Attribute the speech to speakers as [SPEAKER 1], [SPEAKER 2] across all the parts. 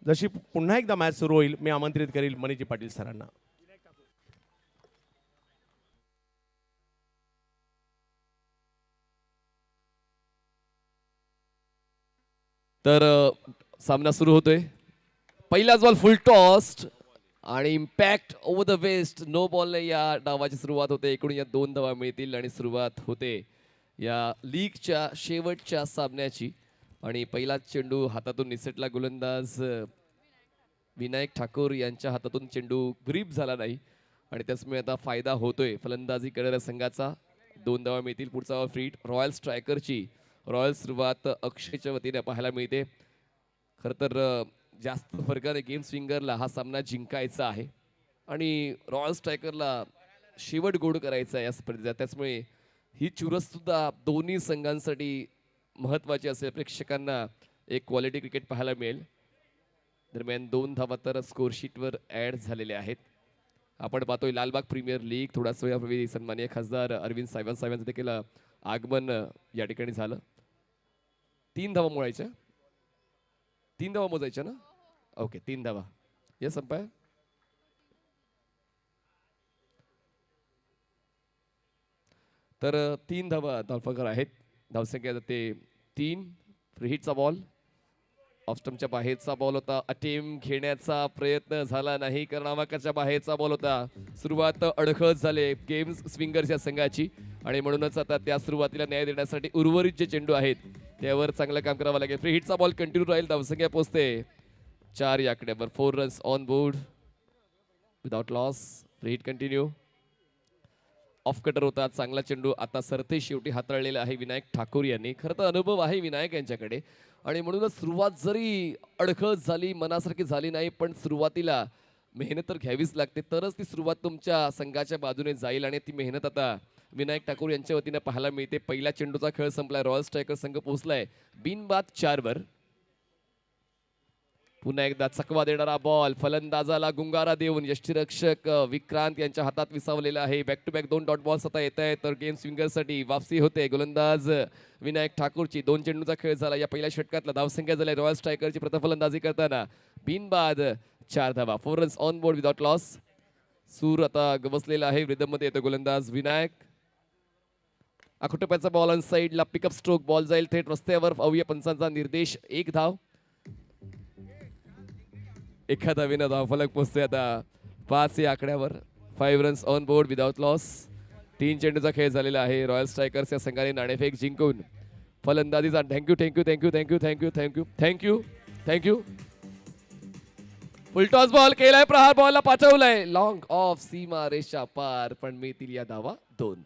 [SPEAKER 1] जशी पुन्हा एकदा मॅच सुरू होईल मी आमंत्रित करील मनीजी पाटील सरांना.
[SPEAKER 2] तर सामना सुरू होतोय. पहिलाच बॉल फुल टॉस्ट आणि impact over the waist. No बॉलने या डावाची सुरुवात होते. एकूण या 2 धावा मिळतील आणि सुरुवात होते या लीगच्या शेवटच्या सामन्याची. आणि पहिला चेंडू हातातून निसटला. गोलंदाज विनायक ठाकूर यांच्या हातातून चेंडू ग्रीप झाला नाही आणि त्याचमुळे आता फायदा होतोय फलंदाजी करणाऱ्या संघाचा. 2 धावा मिळतील. पुढचा ओव्हर फ्रीट रॉयल स्ट्रायकरची. रॉयल सुरुवात अक्षयच्या वतीने पाहायला मिळते. खरं तर जास्त फरकाने गेम स्विंगरला हा सामना जिंकायचा आहे आणि रॉयल स्ट्रायकरला शेवट गोड करायचा आहे या स्पर्धेचा. त्याचमुळे ही चुरस सुद्धा दोन्ही संघांसाठी महत्त्वाची असेल. प्रेक्षकांना एक क्वालिटी क्रिकेट पाहायला मिळेल. दरम्यान 2 धावा तर स्कोरशीटवर ॲड झालेल्या आहेत. आपण पाहतोय लालबाग प्रीमियर लीग. थोड्याच वेळापूर्वी सन्माननीय खासदार अरविंद साहेबांचं देखील आगमन या ठिकाणी झालं. 3 धावा मोडायच्या. 3 धावा मोजायच्या ना. ओके 3 धावा. Yes umpire. तर 3 धावा धावफलक आहेत. धावसंख्या जाते 3. फ्री हिटचा बॉल ऑफस्टमच्या बाहेरचा बॉल होता. अटेम्प्ट घेण्याचा प्रयत्न झाला नाही. कर्नाटकाच्या बाहेरचा बॉल होता. सुरुवात अडखळ झाले गेम स्विंगर्सच्या संघाची आणि म्हणूनच आता त्या सुरुवातीला न्याय देण्यासाठी उर्वरित जे चेंडू आहेत त्यावर चांगलं काम करावं लागेल. फ्री हिटचा बॉल कंटिन्यू राहील. धावसंख्या पोहोचते 4 या आकड्यावर. 4 runs on board without loss. Free hit continue. Off cutter होता. चांगला चेंडू आता सरते शेवटी हाताळलेला आहे विनायक ठाकूर यांनी. खरं तर अनुभव आहे विनायक यांच्याकडे आणि म्हणूनच सुरुवात जरी अडखळ झाली मनासारखी झाली नाही पण सुरुवातीला मेहनत तर घ्यावीच लागते तरच ती सुरुवात तुमच्या संघाच्या बाजूने जाईल आणि ती मेहनत आता विनायक ठाकूर यांच्या वतीने पाहायला मिळते. पहिल्या चेंडूचा खेळ संपलाय. रॉयल स्ट्रायकर संघ पोहोचलाय बिनबाद 4 वर. पुन्हा एकदा चकवा देणारा बॉल फलंदाजाला गुंगारा देऊन यष्टीरक्षक विक्रांत यांच्या हातात विसावलेला आहे. Back to back 2 dot balls आता येत आहेत तर गेम स्विंगरसाठी वापसी होते. गोलंदाज विनायक ठाकूरची. 2 चेंडूचा खेळ झाला. या पहिल्या षटकातला धावसंख्या झाली रॉयल स्ट्रायकरची प्रथम फलंदाजी करताना बिनबाद 4 धावा. 4 runs on board without loss. सूर आता गवसलेला आहे. रिदममध्ये येतो गोलंदाज विनायक. आखुटप्याचा बॉल ऑन साईडला पिकअप स्ट्रोक. बॉल जाईल थेट रस्त्यावर. अवघ्य पंचांचा निर्देश. 1 धाव. एका धावेनं धावफलक पोहोचतोय आता 5 या आकड्यावर. 5 runs on board without loss. 3 चेंडूचा खेळ झालेला आहे. रॉयल स्ट्रायकर्स या संघाने नाणेफेक जिंकून फलंदाजीचा thank you thank you thank you thank you thank you thank you thank you thank you. Full toss ball केलाय. प्रहार बॉलला पाठवलाय लॉंग ऑफ सीमा रेषा पार पण मिळतील या धावा 2.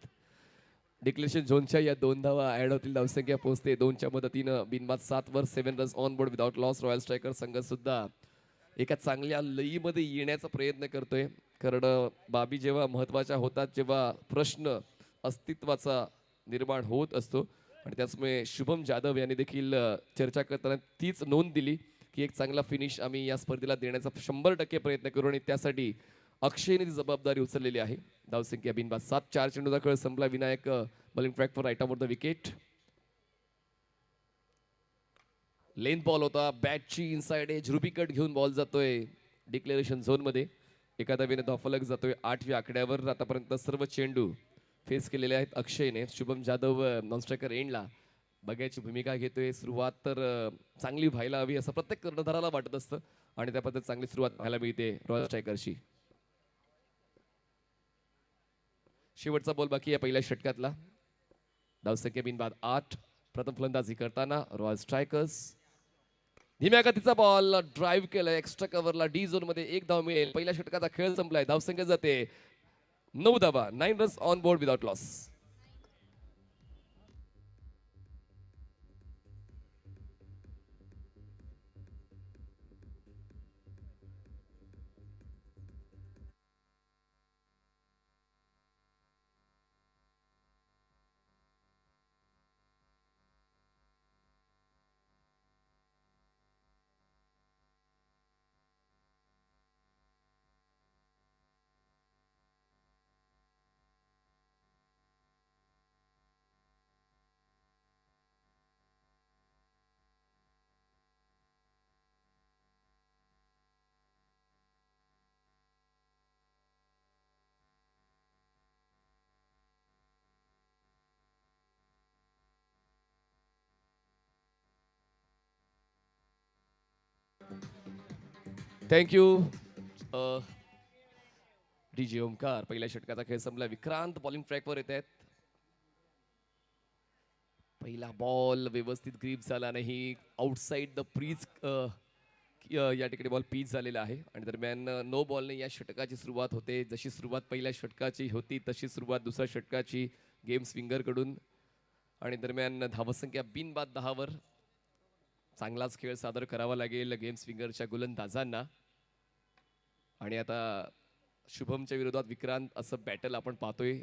[SPEAKER 2] डिक्लेरेशन झोनच्या या 2 धावा ऍड होतील. धावसंख्या पोहोचते 2च्या मदतीनं बिनबाद 7 वर. 7 runs on board without loss. Royal striker संघ सुद्धा एका चांगल्या लईमध्ये येण्याचा प्रयत्न करतोय. कारण बाबी जेव्हा महत्त्वाच्या होतात जेव्हा प्रश्न अस्तित्वाचा निर्माण होत असतो आणि त्याचमुळे शुभम जाधव यांनी देखील चर्चा करताना तीच नोंद दिली की एक चांगला फिनिश आम्ही या स्पर्धेला देण्याचा 100% प्रयत्न करू आणि त्यासाठी अक्षयने ती जबाबदारी उचललेली आहे. धावसंख्या बिनबाद 7. 4 चेंडूचा खेळ संपला. Vinayak bowling track for right off the wicket. Length ball होता. बॅटची इनसाइड एज रुबी कट घेऊन बॉल जातोय डिक्लेरेशन झोन मध्ये. एका धावेने धावफलक जातोय 8व्या आकड्यावर. आतापर्यंत सर्व चेंडू फेस केलेले आहेत अक्षयने. शुभम जाधव नॉन स्ट्रायकर एंडला बघायची भूमिका घेतोय. सुरुवात तर चांगली व्हायला हवी असं प्रत्येक कर्णधाराला वाटत असतं आणि त्या पद्धतीने चांगली सुरुवात व्हायला मिळते रॉयल स्ट्रायकरची. शेवटचा बॉल बाकी आहे पहिल्या षटकातला. धावसंख्या बिनबाद 8. प्रथम फलंदाजी करताना रॉयल स्ट्रायकर्स. धीम्या गतीचा बॉल ड्राईव्ह केलाय एक्स्ट्रा कव्हरला. डी झोन मध्ये 1 धाव मिळेल. पहिल्या षटकाचा खेळ संपलाय. धावसंख्या जाते 9 धावा. 9 runs on board without loss. Thank you DJ Omkar. पहिल्या षटकाचा खेळ संपला. विक्रांत बॉलिंग ट्रॅकवर येत आहेत. पहिला बॉल व्यवस्थित ग्रीप झाला नाही. आउटसाइड द प्रीज या ठिकाणी बॉल पीच झालेला आहे आणि दरम्यान नो बॉलने या षटकाची सुरुवात होते. जशी सुरुवात पहिल्या षटकाची होती तशी सुरुवात दुसऱ्या षटकाची गेम स्विंगरकडून. आणि दरम्यान धावसंख्या बिनबाद 10वर. चांगलाच खेळ सादर करावा लागेल गेम स्विंगरच्या गोलंदाजांना. आणि आता शुभमच्या विरोधात विक्रांत असं बॅटल आपण पाहतोय.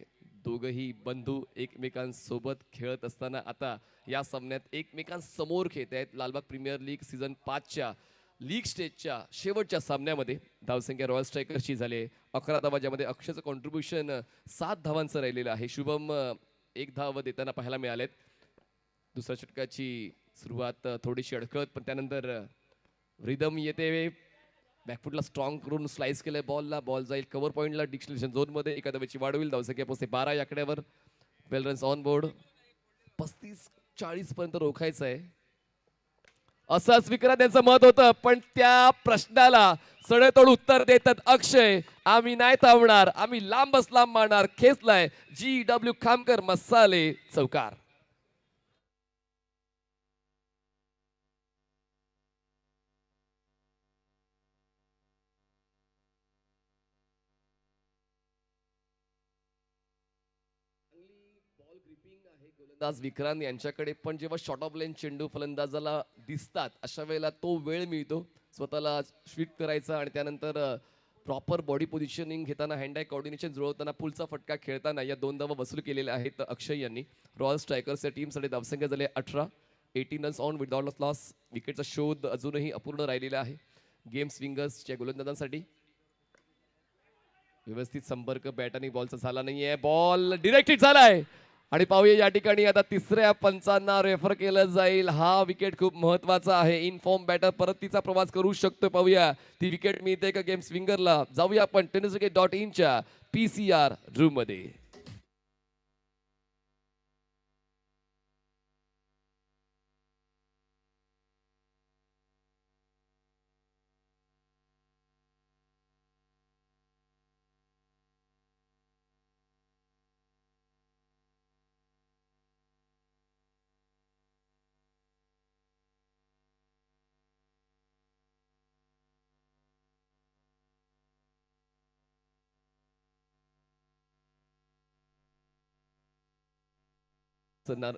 [SPEAKER 2] दोघही बंधू एकमेकांसोबत खेळत असताना आता या सामन्यात एकमेकांसमोर खेळत आहेत. लालबाग प्रीमियर लीग सीझन 5च्या लीग स्टेजच्या शेवटच्या सामन्यामध्ये धावसंख्या रॉयल स्ट्रायकर्सची झाली 11 धावा, ज्यामध्ये अक्षयचं कॉन्ट्रीब्युशन 7 धावांचं राहिलेलं आहे. शुभम 1 धाव देताना पाहायला मिळालेत. दुसऱ्या षटकाची सुरुवात थोडीशी अडकत, पण त्यानंतर रिदम येते. बॅकफुटला स्ट्रॉंग करून स्लाइस केलंय बॉलला. बॉल जाईल कव्हर पॉईंटला डिक्लेरेशन झोनमध्ये. एका धावेची वाढ होईल. धावसंख्या पोहोचते 12 या आकड्यावर. 12 रन्स ऑन बोर्ड. 35-40 पर्यंत रोखायचं आहे असंच विक्रांत यांचं मत होतं, पण त्या प्रश्नाला सडेतोड उत्तर देतात अक्षय. आम्ही नाही थांबणार, आम्ही लांबच लांब मारणार. खेचलाय GW खामकर मसाले चौकार. गोलंदाज विक्रांत यांच्याकडे, पण जेव्हा शॉर्ट ऑफ लाईन चेंडू फलंदाजाला दिसतात अशा वेळेला तो वेळ मिळतो स्वतःला स्वीप करायचा आणि त्यानंतर प्रॉपर बॉडी पोझिशनिंग घेताना हँड आय कोऑर्डिनेशन जुळवताना पुलचा फटका खेळताना या 2 धावा वसूल केलेल्या आहेत अक्षय यांनी. रॉयल स्ट्रायकर्सच्या टीमसाठी धावसंख्या झाली 18. 18 रन्स ऑन विदाउट लॉस. विकेटचा शोध अजूनही अपूर्ण राहिलेला आहे गेम स्विंगर्सच्या गोलंदाजांसाठी. व्यवस्थित संपर्क बॅट आणि बॉलचा झाला नाहीये. बॉल डिरेक्ट हिट झालाय आणि पाहूया या ठिकाणी आता तिसऱ्या पंचांना रेफर केलं जाईल. हा विकेट खूप महत्वाचा आहे. इनफॉर्म बॅटर परत तिचा प्रवास करू शकतो. पाहूया ती विकेट मिळते का गेम स्विंगरला. जाऊया आपण tenniswicket.in च्या PCR रूम मध्ये.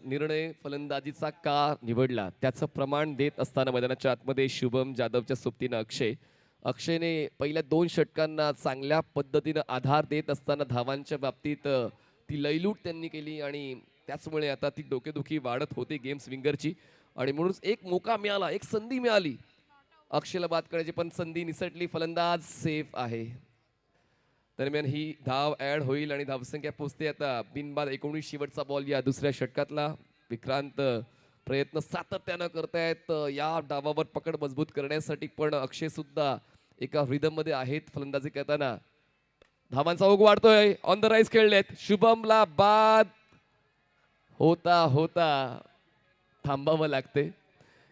[SPEAKER 2] निर्णय फलंदाजीचा का निवडला त्याचं प्रमाण देत असताना मैदानाच्या आतमध्ये शुभम जाधवच्या सोबतीनं अक्षयने पहिल्या 2 षटकांना चांगल्या पद्धतीनं आधार देत असताना धावांच्या बाबतीत ती लयलूट त्यांनी केली आणि त्याचमुळे आता ती डोकेदुखी वाढत होती गेम स्विंगरची. आणि म्हणूनच एक मौका मिळाला, एक संधी मिळाली अक्षयला बाद करायची, पण संधी निसटली. फलंदाज सेफ आहे. दरम्यान ही धाव ऍड होईल आणि धावसंख्या पोहोचते आता बिनबाद 19. शेवटचा बॉल या दुसऱ्या षटकातला. विक्रांत प्रयत्न सातत्यानं करतायत या डावावर पकड मजबूत करण्यासाठी, पण अक्षय सुद्धा एका रिदम मध्ये आहेत फलंदाजी करताना. धावांचा ओघ वाढतोय. ऑन द राईज खेळलेत. शुभमला बाद होता होता थांबावं लागते,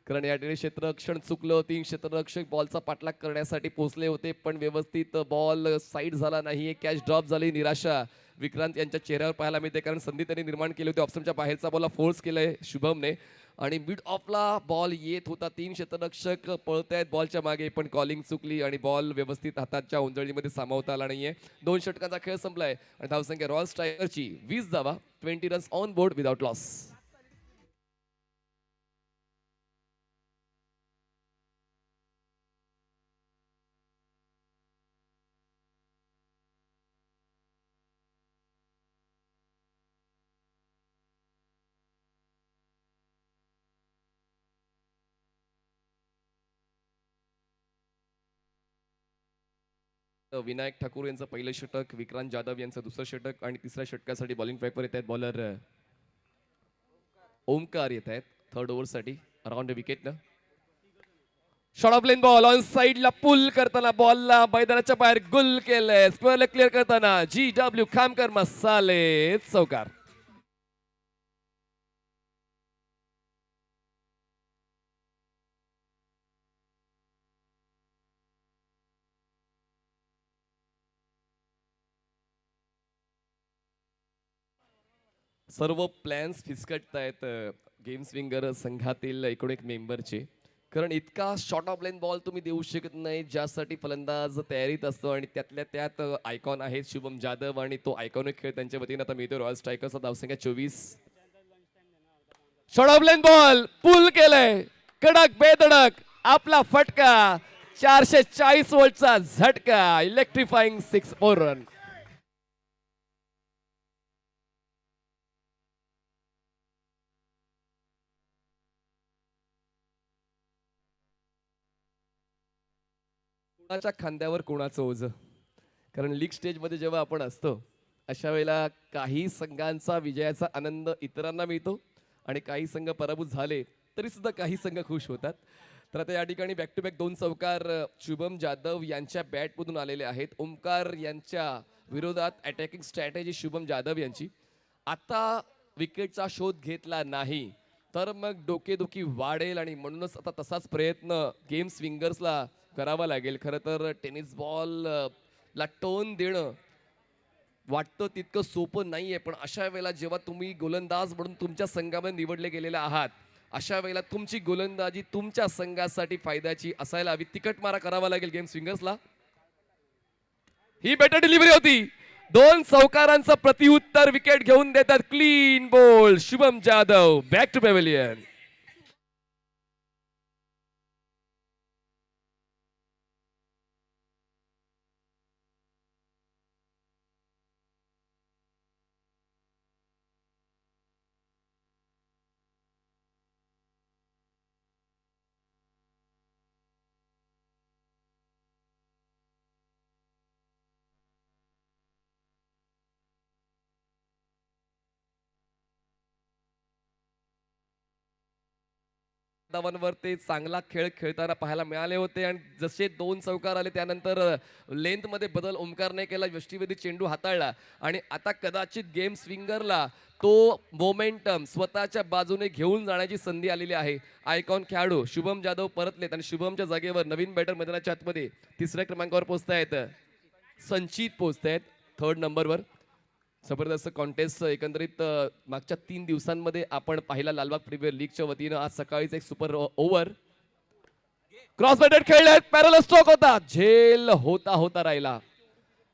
[SPEAKER 2] कारण या ठिकाणी क्षेत्ररक्षण चुकलं होती. क्षेत्ररक्षक बॉलचा पाठलाग करण्यासाठी पोहोचले होते, पण व्यवस्थित बॉल साईड झाला नाहीये. कॅच ड्रॉप झाली. निराशा विक्रांत यांच्या चेहऱ्यावर पाहायला मिळते, कारण संधी त्यांनी निर्माण केली होती. ऑप्शनच्या बाहेरचा बॉलला फोर्स केलंय शुभमने आणि मिड ऑफला बॉल येत होता. 3 क्षेत्ररक्षक पळतायत बॉलच्या मागे, पण कॉलिंग चुकली आणि बॉल व्यवस्थित हाताच्या उंजळीमध्ये सामावता आला नाहीये. 2 षटकांचा खेळ संपलाय आणि धावसंख्या रॉयल स्ट्रायकरची 20 धावा. 20 runs on board without loss. Vinayak Thakur यांचं पहिलं षटक, विक्रांत जाधव यांचं दुसरं षटक आणि तिसऱ्या षटकासाठी बॉलिंग ट्रॅकवर येत आहेत बॉलर ओमकार येत आहेत थर्ड ओव्हरसाठी अराउंड विकेटनं. Short of length ball on साइडला पुल करताना बॉलला मैदानाच्या बाहेर गुल केलंय. स्क्वेअरला क्लिअर करताना GW खामकर मसाले चौकार. सर्व प्लॅन्स फिसकटतायत गेम्स विंगर संघातील एकूण एक मेंबरचे. कारण इतका शॉर्ट ऑफ लाईन बॉल तुम्ही देऊ शकत नाही ज्यासाठी फलंदाज तयारीत असतो आणि त्यातल्या त्यात आयकॉन आहेत शुभम जाधव आणि तो आयकॉनिक खेळ त्यांच्या वतीने आता मिळतो. रॉयल स्ट्रायकर्सचा धावसंख्या 24. शॉर्ट ऑफ लाईन बॉल पुल केलंय कडक बेधडक आपला फटका 440 वोल्टचा झटका इलेक्ट्रिफाईंग 6 रन. कोणाच्या खांद्यावर कोणाचं ओझं. कारण लीग स्टेजमध्ये जेव्हा आपण असतो अशा वेळेला काही संघांचा विजयाचा आनंद इतरांना मिळतो आणि काही संघ पराभूत झाले तरी सुद्धा काही संघ खुश होतात. तर आता या ठिकाणी बॅक टू बॅक 2 चौकार शुभम जाधव यांच्या बॅटमधून आलेले आहेत. ओमकार यांच्या विरोधात अटॅकिंग स्ट्रॅटेजी शुभम जाधव यांची. आता विकेटचा शोध घेतला नाही तर मग डोकेदुखी वाढेल आणि म्हणूनच आता तसाच प्रयत्न गेम्स विंगर्सला करावा लागेल. खरं तर टेनिस बॉल ला टोन देणं वाटतं तितकं सोपं नाही आहे. पण अशा वेळेला जेव्हा तुम्ही गोलंदाज म्हणून तुमच्या संघामध्ये निवडले गेलेले आहात अशा वेळेला तुमची गोलंदाजी तुमच्या संघासाठी फायद्याची असायला हवी. तिकट मारा करावा लागेल गेम्स विंगर्सला. ही बेटर डिलिव्हरी होती. 2 चौकारांचं प्रतिउत्तर विकेट घेऊन देतात. Clean ball Shubham Jadhav back to pavilion. धावांवर ते चांगला खेळ खेळताना पाहायला मिळाले होते आणि जसे 2 चौकार आले त्यानंतर लेंथ मध्ये बदल ओमकारने केला. यष्टीवेधी चेंडू हाताळला आणि आता कदाचित गेम्स विंगरला तो मोमेंटम स्वतःच्या बाजूने घेऊन जाण्याची संधी आलेली आहे. आयकॉन खेळाडू शुभम जाधव परतलेत आणि शुभमच्या जागेवर नवीन बॅटर मैदानाच्या आतमध्ये 3ऱ्या क्रमांकावर पोहोचतायत. संचित पोहोचतायत 3rd नंबरवर. जबरदस्त कॉन्टेस्ट एकंदरीत मागच्या 3 दिवसांमध्ये आपण पाहिला लालबाग प्रीमियर लीगच्या वतीनं. आज सकाळीच एक सुपर ओव्हर क्रॉस बॅटेड खेळले. पॅरल स्ट्रोक होता. झेल होता होता राहिला.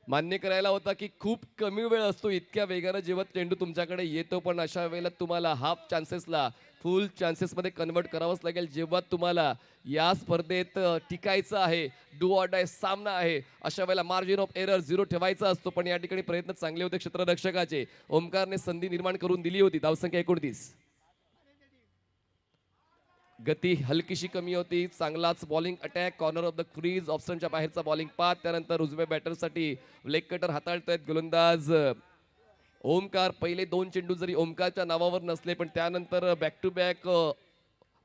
[SPEAKER 2] मान्य करायला होता की खूप कमी वेळ असतो इतक्या वेगानं जेव्हा चेंडू तुमच्याकडे येतो. पण अशा वेळेला तुम्हाला हाफ चान्सेसला फुल चान्सेसमध्ये कन्वर्ट करावंच लागेल. जेव्हा तुम्हाला या स्पर्धेत टिकायचं आहे डू ऑर डाय सामना आहे अशा वेळेला मार्जिन ऑफ एरर 0 ठेवायचा असतो. पण या ठिकाणी प्रयत्न चांगले होते क्षेत्ररक्षकाचे. ओमकारने संधी निर्माण करून दिली होती. धावसंख्या 29. गती हलकीशी कमी होती. चांगलाच bowling attack corner of the crease ऑप्शनच्या बाहेरचा बॉलिंग पाथ. त्यानंतर उजव्या बॅटरसाठी लेग कटर हाताळतायत गोलंदाज ओमकार. पहिले 2 चेंडू जरी ओमकारच्या नावावर नसले पण त्यानंतर बॅक टू बॅक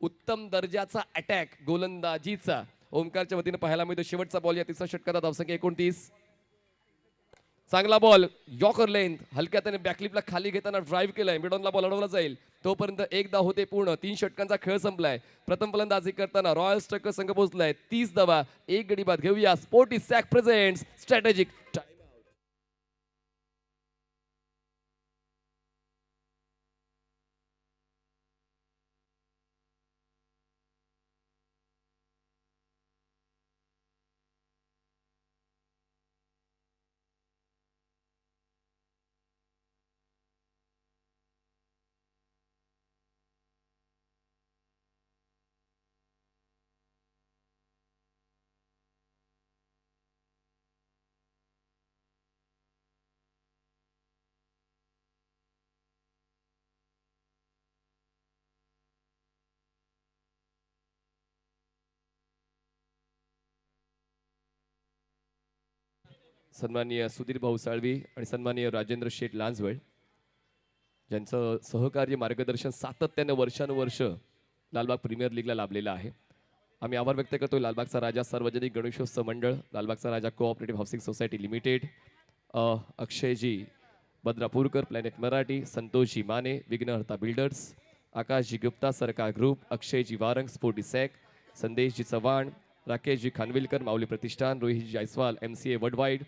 [SPEAKER 2] उत्तम दर्जाचा अटॅक गोलंदाजीचा ओमकारच्या वतीने पाहायला मिळतो. शेवटचा बॉल या 3ऱ्या षटकात. धावसंख्या 29. चांगला बॉल यॉकर लेंथ हलक्या त्याने बॅकलिपला खाली घेताना ड्राईव्ह केलाय. मिडॉनला बॉल अडवला जाईल तोपर्यंत 1 धाव होते पूर्ण. 3 षटकांचा खेळ संपलाय. प्रथम फलंदाजी करताना रॉयल स्ट्रायकर्स संघ पोहोचलाय 30 धावा 1 गडी बाद. घेऊया स्पोर्टी सॅक प्रेझेंट्स स्ट्रॅटेजिक. सन्माननीय सुधीर भाऊ साळवी आणि सन्माननीय राजेंद्र शेठ लांजवळ ज्यांचं सहकार्य मार्गदर्शन सातत्याने वर्षानुवर्ष लालबाग प्रीमियर लीगला लाभलेलं आहे. आम्ही आभार व्यक्त करतो लालबागचा राजा सार्वजनिक Ganeshotsav Mandal, Lalbaugcha Raja cooperative housing society limited, Akshayji Badrapurkar planet Marathi, Santoshji Mane Vighnaharta builders, Akashji Gupta Sarkar group, Akshayji Warang sporty sack, Sandeshji Chavan, Rakeshji Khanvilkar Mauli Pratishthan, Rohitji Jaiswal MCA worldwide,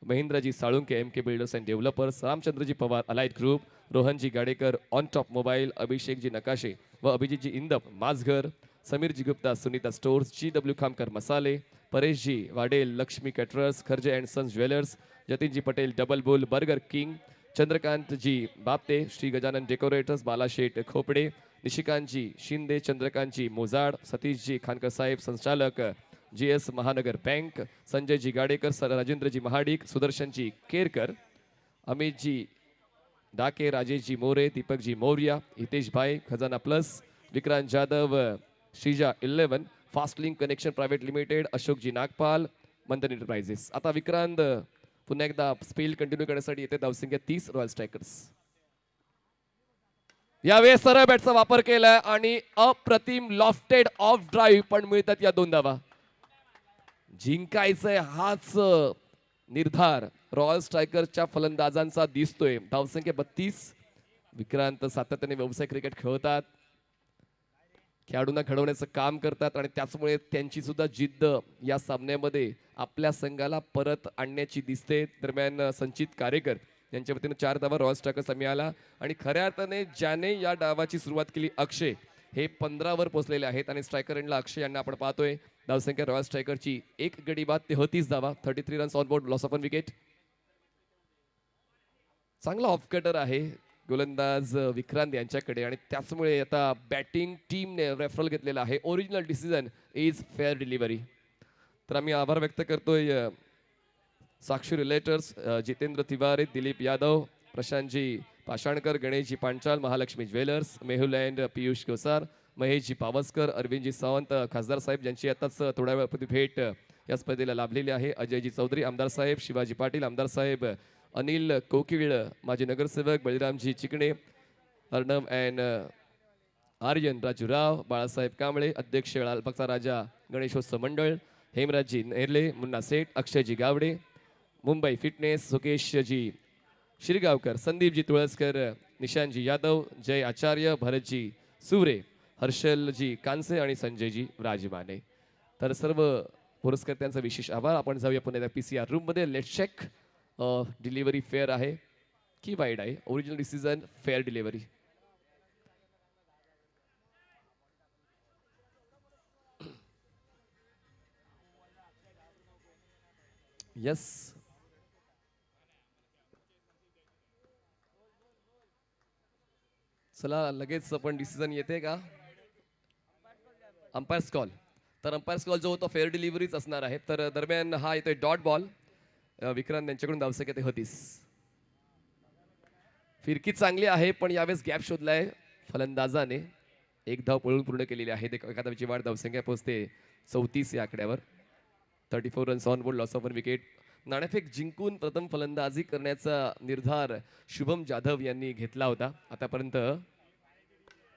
[SPEAKER 2] Mahendraji Salunke M K builders and developers, Ramchandraji Pawar alight group, Rohanji Gadekar on top mobile, Abhishekji Nakashe व Abhijitji Indap Majhghar, Samirji Gupta Sunita stores, GW Khamkar Masale, Pareshji Wadel Lakshmi caterers, Kharje and sons jewellers, Jatinji Patel double bull burger king, Chandrakantji Bapte Shri Gajanan decorators, Balasheth Khopde, Nishikantji Shinde, Chandrakantji Mojad, Satishji Khankar Saheb संचालक GS Mahanagar bank, Sanjayji Gadekar, Rajendraji Mahadik, Sudarshanji Kerkar, Amitji Dake, Rajeshji More, Deepakji Maurya, Hitesh bhai Khazana plus, Vikrant Jadhav, Shreeja 11, fast link connection private limited, Ashokji Nagpal, Manthan enterprises. आता विक्रांत पुन्हा एकदा spell continue करण्यासाठी येते धावसंख्या 30 royal strikers. यावेळेस सरळ बॅटचा वापर केलाय आणि अप्रतिम लॉफ्टेड ऑफ ड्राईव्ह पण मिळतात या 2 धावा. जिंकायचंय हाच निर्धार रॉयल स्ट्रायकरच्या फलंदाजांचा दिसतोय. धावसंख्या 32. विक्रांत सातत्याने व्यावसायिक क्रिकेट खेळतात, खेळाडूंना घडवण्याचं काम करतात आणि त्याचमुळे त्यांची सुद्धा जिद्द या सामन्यामध्ये आपल्या संघाला परत आणण्याची दिसते. दरम्यान संचित कारेकर यांच्या वतीनं 4 धावा रॉयल स्ट्रायकर्स मिळाला आणि खऱ्या अर्थाने ज्याने या डावाची सुरुवात केली अक्षय हे 15 वर पोहोचलेले आहेत आणि स्ट्रायकर एंडला अक्षय यांना आपण पाहतोय. धावसंख्या रॉयल स्ट्रायकरची 1 गडी बाद 33 धावा, 33 runs on board, loss of 1 wicket. चांगला ऑफ कटर आहे गोलंदाज विक्रांत यांच्याकडे आणि त्याचमुळे आता बॅटिंग टीमने रेफरल घेतलेला आहे. Original decision is fair delivery. तर आम्ही आभार व्यक्त करतोय साक्षी realtors, Jitendra Tiwari, Dilip Yadav, Prashantji Pashankar, Ganeshji Panchal, Mahalakshmi jewellers, Mehul and Piyush गोसार, महेशजी पावसकर, अरविंदजी सावंत, खासदार साहेब ज्यांची आताच थोड्या वेळापूर्वी भेट या स्पर्धेला लाभलेली आहे, अजयजी चौधरी, आमदार साहेब, शिवाजी पाटील, आमदार साहेब, अनिल कोकिळ, माजी नगरसेवक, बळीरामजी चिकणे, अर्णव अँड आर्यन राजूराव, बाळासाहेब कांबळे, अध्यक्ष लालबागचा राजा गणेशोत्सव मंडळ, हेमराजजी नेरले, मुन्ना सेठ, अक्षयजी गावडे, मुंबई फिटनेस, सुकेशजी शिरगावकर, संदीपजी तुळसकर, निशांतजी यादव, जय आचार्य, भरतजी सुरे, हर्षलजी कांसे आणि संजयजी राजमाने. तर सर्व पुरस्कर्त्यांचा विशेष आभार. आपण जाऊया पुन्हा PCR रूममध्ये. लेट्स चेक डिलिव्हरी फेअर आहे की वाईड आहे. Original decision fair delivery. Yes, चला लगेच आपण डिसिजन येते का? Umpires call. तर अंपायर्स कॉल जो होतो फेअर डिलिव्हरीच असणार आहे. तर दरम्यान हा येतोय डॉट बॉल. विक्रांत यांच्याकडून धावसंख्या ते 32. फिरकी चांगली आहे पण यावेळेस गॅप शोधलाय फलंदाजाने. 1 धाव पळून पूर्ण केलेली आहे. एखाद्याची वाढ धावसंख्या पोहोचते 34 या आकड्यावर. 34 runs on board, loss of 1 wicket. नाणेफेक जिंकून प्रथम फलंदाजी करण्याचा निर्धार शुभम जाधव यांनी घेतला होता. आतापर्यंत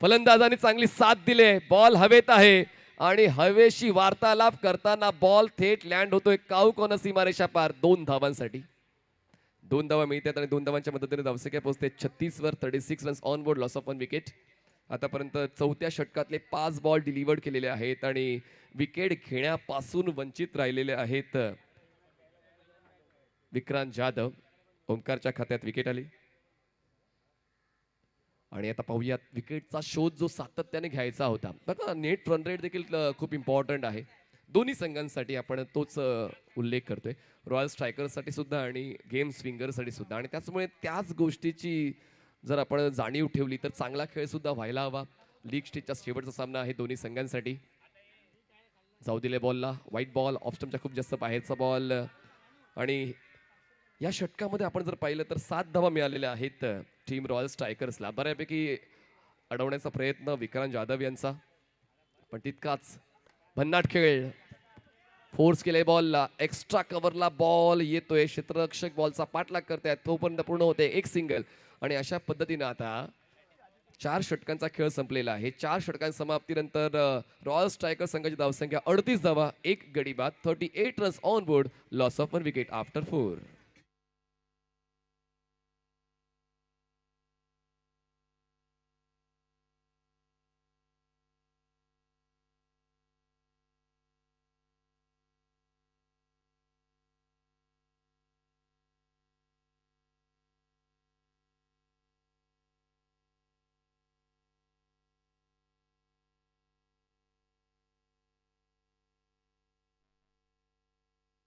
[SPEAKER 2] फलंदाजांनी चांगली साथ दिले. बॉल हवेत आहे आणि हवेशी वार्तालाप करताना बॉल थेट लँड होतोय काऊ कोना सीमारेषा पार 2 धावांसाठी. 2 धावा मिळतात आणि 2 धावांच्या मदतीने धावसंख्या पोहोचते 36 वर. 36 runs on board, loss of 1 wicket. आतापर्यंत 4थ्या षटकातले 5 बॉल डिलिव्हर्ड केलेले आहेत आणि विकेट घेण्यापासून वंचित राहिलेले आहेत विक्रांत जाधव. ओंकारच्या खात्यात विकेट आली आणि आता पाहूयात विकेटचा शोध जो सातत्याने घ्यायचा होता. बघा नेट रन रेट देखील खूप इम्पॉर्टंट आहे दोन्ही संघांसाठी. आपण तोच उल्लेख करतोय रॉयल स्ट्रायकरसाठी सुद्धा आणि गेम स्विंगरसाठी सुद्धा. आणि त्याचमुळे त्याच गोष्टीची जर आपण जाणीव ठेवली तर चांगला खेळ सुद्धा व्हायला हवा. लीग स्टेजचा शेवटचा सामना आहे दोन्ही संघांसाठी. जाऊ दिले बॉलला, व्हाईट बॉल, ऑफ स्टंपच्या खूप जास्त बाहेरचा बॉल. आणि या षटकामध्ये आपण जर पाहिलं तर 7 धावा मिळालेल्या आहेत टीम रॉयल स्ट्रायकर्सला. बऱ्यापैकी अडवण्याचा प्रयत्न विक्रांत जाधव यांचा, पण तितकाच भन्नाट खेळ. फोर्स केले बॉलला, एक्स्ट्रा कव्हरला बॉल येतोय, क्षेत्ररक्षक बॉलचा पाठलाग करतायत, तोपर्यंत पूर्ण होते 1 सिंगल. आणि अशा पद्धतीनं आता 4 षटकांचा खेळ संपलेला आहे. 4 षटकांच्या समाप्तीनंतर रॉयल स्ट्रायकर संघाची धावसंख्या 38 धावा, 1 गडी बाद, 38 runs on board, loss of 1 wicket after 4.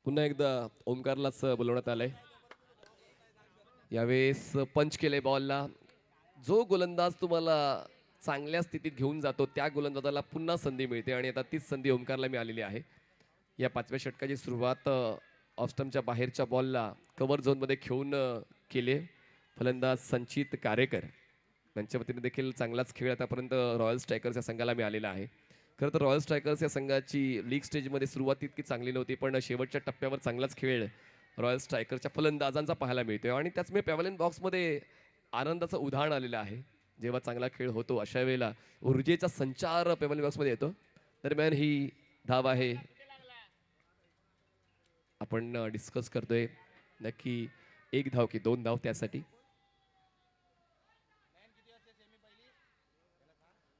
[SPEAKER 2] पुन्हा एकदा ओमकारलाच बोलवण्यात आलंय. यावेळेस पंच केले बॉलला. जो गोलंदाज तुम्हाला चांगल्या स्थितीत घेऊन जातो त्या गोलंदाजाला पुन्हा संधी मिळते आणि आता तीच संधी ओमकारला मिळालेली आहे. या 5व्या षटकाची सुरुवात ऑफस्टमच्या बाहेरच्या बॉलला कव्हर झोनमध्ये खेळून केले. फलंदाज संचित कारेकर यांच्या वतीने देखील चांगलाच खेळ आतापर्यंत रॉयल स्ट्रायकर्स या संघाला मिळालेला आहे. खरं तर रॉयल स्ट्रायकर्स या संघाची लीग स्टेजमध्ये सुरुवात इतकी चांगली नव्हती, पण शेवटच्या टप्प्यावर चांगलाच खेळ रॉयल स्ट्रायकरच्या फलंदाजांचा पाहायला मिळतोय आणि त्याचमुळे पॅव्हलियन बॉक्समध्ये आनंदाचं उदाहरण आलेलं आहे. जेव्हा चांगला खेळ होतो अशा वेळेला ऊर्जेचा संचार पॅव्हलियन बॉक्समध्ये येतो. दरम्यान ही धाव आहे, आपण डिस्कस करतोय नक्की 1 धाव की 2 धाव त्यासाठी.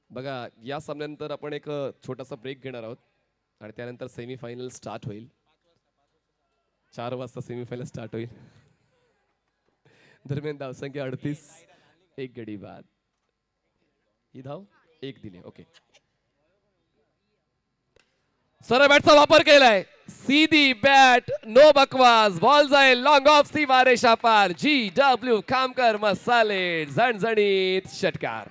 [SPEAKER 2] बघा, या सामन्यानंतर आपण एक छोटासा ब्रेक घेणार आहोत आणि त्यानंतर सेमीफायनल स्टार्ट होईल. 4 वाजता सेमीफायनल स्टार्ट होईल. दरम्यान धावसंख्या 38, 1 गडी बाद. ही धाव 1 दिली. ओके, सरळ बॅटचा वापर केलाय. सीधी बॅट, नो बकवास. बॉल जाईल लॉंग ऑफ सीमा रेषा पार. GW खामकर मसाले झणझणीत षटकार.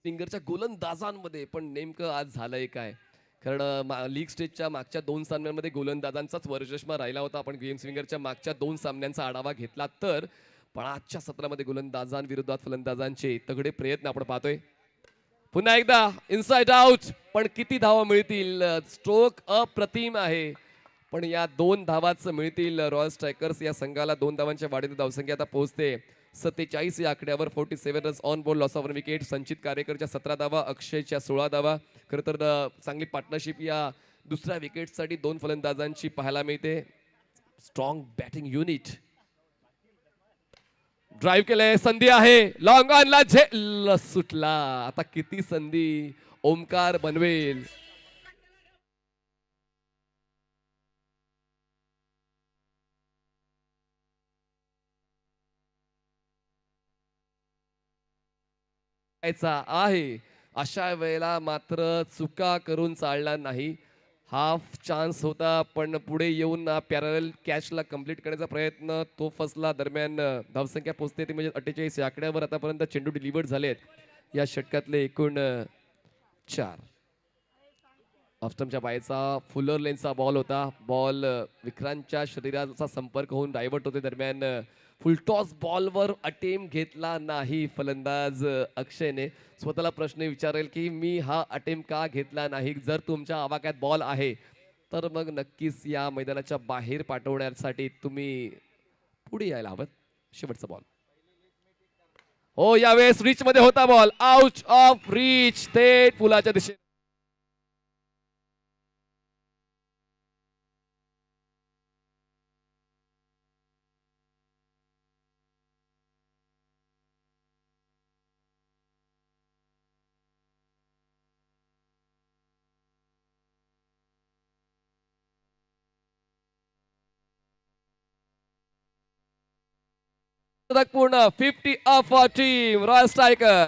[SPEAKER 2] फिंगरच्या गोलंदाजांमध्ये पण नेमकं आज झालंय काय? कारण लीग स्टेजच्या मागच्या 2 सामन्यांमध्ये गोलंदाजांचाच वरचष्मा राहिला होता. आपण गेम्स विंगरच्या मागच्या 2 सामन्यांचा आढावा घेतला तर, पण आजच्या सत्रामध्ये गोलंदाजांविरोधात फलंदाजांचे तगडे प्रयत्न आपण पाहतोय. पुन्हा एकदा इनसाइड आउट, पण किती धावा मिळतील? स्ट्रोक अप्रतिम आहे, पण या 2 धावाच मिळतील. रॉयल स्ट्रायकर्स या संघाला 2 धावांच्या वाढीव धावसंख्या आता पोहोचते 47 या आकड्यावर. 47 runs on ball, loss of wicket. संचित कारेकरच्या 17 धावा, अक्षयच्या 16 धावा. खरं तर चांगली पार्टनरशिप या दुसऱ्या विकेटसाठी 2 फलंदाजांची पाहायला मिळते. Strong batting unit. ड्राईव्ह केले, संधी आहे. लॉंग ऑनला झेल सुटला. आता किती संधी ओमकार बनवेल? आहे अशा वेळेला मात्र चुका करून चालणार नाही. हाफ चान्स होता, पण पुढे येऊन पॅरल कॅचला कंप्लीट करण्याचा प्रयत्न तो फसला. दरम्यान धावसंख्या पोहोचते ती म्हणजे 48 या आकड्यावर. आतापर्यंत चेंडू डिलिव्हर्ड झालेत या षटकातले एकूण 4. ऑफस्टमच्या बाहेरचा फुलर लेनचा बॉल होता. बॉल विक्रांतच्या शरीराचा संपर्क होऊन डायव्हर्ट होते. दरम्यान फुलटॉस बॉलवर अटेम्प्ट घेतला नाही फलंदाज अक्षयने. स्वतःला प्रश्न विचारेल की मी हा अटेम्प्ट का घेतला नाही? जर तुमच्या आवाक्यात बॉल आहे तर मग नक्कीच या मैदानाच्या बाहेर पाठवण्यासाठी तुम्ही पुढे यायला हवं. शेवटचा बॉल हो, यावेळेस रीच मध्ये होता बॉल. आउट ऑफ रीच, थेट फुलाच्या दिशेने. पूर्ण 50 ऑफ टीम रॉयल स्ट्रायकर.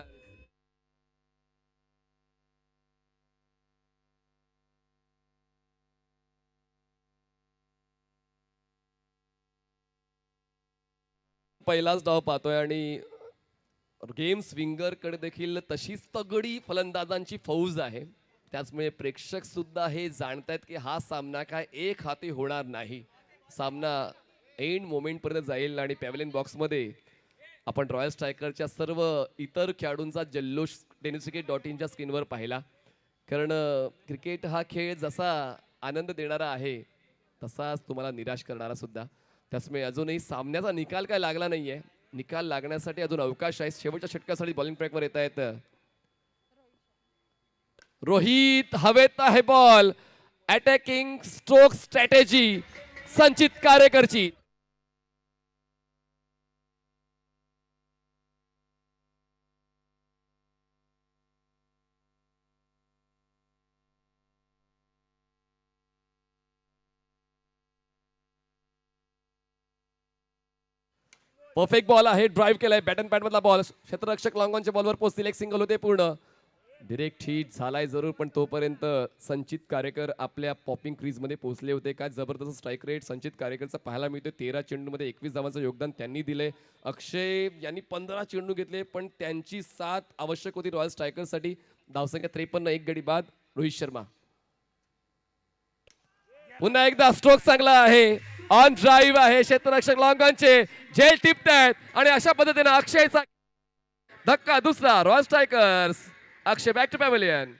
[SPEAKER 2] पहिलाच डाव पाहतोय आणि गेम्स विंगर कडे देखील तशीच तगडी फलंदाजांची फौज आहे. त्याचमुळे प्रेक्षक सुद्धा हे जाणतायत की हा सामना काय एक हाती होणार नाही. सामना एंड मोमेंट पर्यंत जाईल आणि पॅव्हलियन बॉक्स मध्ये आपण रॉयल स्ट्रायकरच्या सर्व इतर खेळाडूंचा जल्लोष tenniscricket.in स्क्रीनवर पाहिला. कारण क्रिकेट हा खेळ जसा आनंद देणारा आहे तसाच तुम्हाला निराश करणारा सुद्धा. त्याचमुळे अजूनही सामन्याचा निकाल काय लागला नाहीये. निकाल लागण्यासाठी अजून अवकाश आहे. शेवटच्या षटकासाठी बॉलिंग ट्रॅकवर येत आहेत रोहित. हवेत आहे बॉल. अटॅकिंग स्ट्रोक स्ट्रॅटेजी संचित कारेकरची. परफेक्ट बॉल आहे, ड्राईव्ह केलाय, बॅट अँड पॅड मधला बॉल क्षेत्ररक्षक लॉंगॉनच्या बॉलवर पोहोचतील, एक सिंगल होते पूर्ण. डिरेक्ट हिट झालाय जरूर, पण तोपर्यंत संचित कारेकर आपल्या पॉपिंग क्रीज मध्ये पोहोचले होते. काय जबरदस्त स्ट्राईक रेट संचित कारेकरचा पाहायला मिळतोय. 13 चेंडूमध्ये 21 धावांचं योगदान त्यांनी दिले. अक्षय यांनी 15 चेंडू घेतले, पण त्यांची साथ आवश्यक होती रॉयल स्ट्रायकर्ससाठी. धावसंख्या 53, एक गडी बाद. रोहित शर्मा पुन्हा एकदा स्ट्रोक चांगला आहे, ऑन ड्राईव्ह आहे, क्षेत्ररक्षक लॉंगॉनचे झेल टिपतायत आणि अशा पद्धतीने अक्षयचा धक्का दुसरा. Royal strikers, Akshay back to pavilion.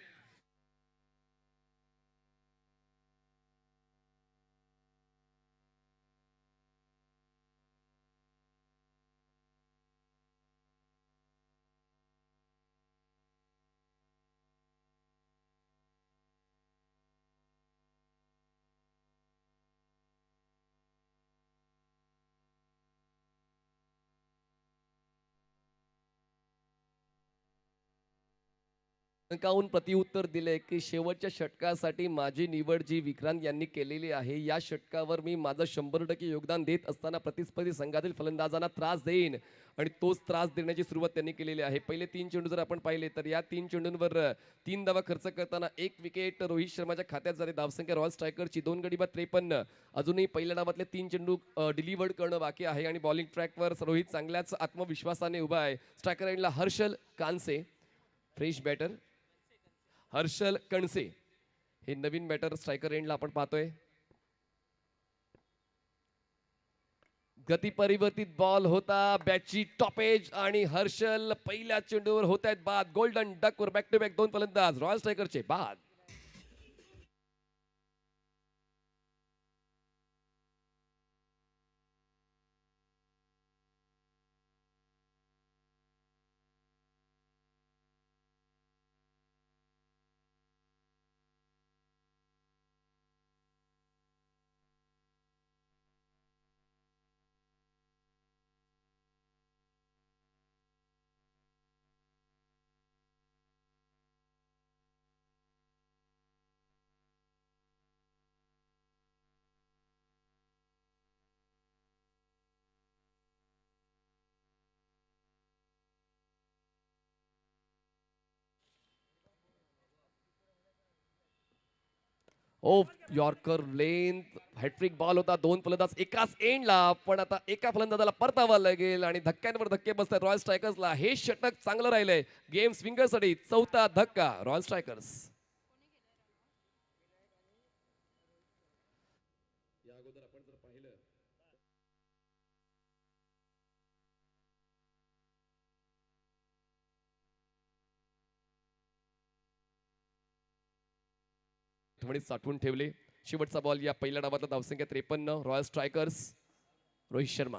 [SPEAKER 2] अंकाहून प्रतिउत्तर दिले की शेवटच्या षटकासाठी माझी निवड जी विक्रांत यांनी केलेली आहे, या षटकावर मी माझं 100% योगदान देत असताना प्रतिस्पर्धी संघातील फलंदाजांना त्रास देईन आणि तोच त्रास देण्याची सुरुवात त्यांनी केलेली आहे. पहिले 3 चेंडू जर आपण पाहिले तर या 3 चेंडूंवर 3 धावा खर्च करताना 1 विकेट रोहित शर्माच्या खात्यात झाली. धावसंख्या रॉयल स्ट्रायकरची 2 गडी बाद 53. अजूनही पहिल्या डावातले 3 चेंडू डिलिव्हर्ड करणं बाकी आहे आणि बॉलिंग ट्रॅकवर रोहित चांगल्याच आत्मविश्वासाने उभा आहे. स्ट्रायकर एंडला हर्षल कानसे, फ्रेश बॅटर हर्षल कणसे हे नवीन बॅटर स्ट्रायकर एंडला आपण पाहतोय. गती परिवर्तित बॉल होता, बॅटची टॉपेज आणि हर्षल पहिल्या चेंडूवर होत आहेत बाद. गोल्डन डक वर बॅक टू बॅक 2 फलंदाज रॉयल स्ट्रायकरचे बाद. यॉर्कर लेंथ हॅट्रिक बॉल होता. 2 फलंदाज एकाच एंडला, पण आता एका फलंदाजाला परतावा लागेल आणि धक्क्यांवर धक्के बसतात रॉयल स्ट्रायकर्सला. हे षटक चांगलं राहिलंय गेम स्विंगरसाठी. 4था धक्का रॉयल स्ट्रायकर्स. या अगोदर आपण जर पाहिलं साठवून ठेवले. शेवटचा बॉल या पहिल्या डावातला, धावसंख्या 53. रॉयल स्ट्रायकर्स, रोहित शर्मा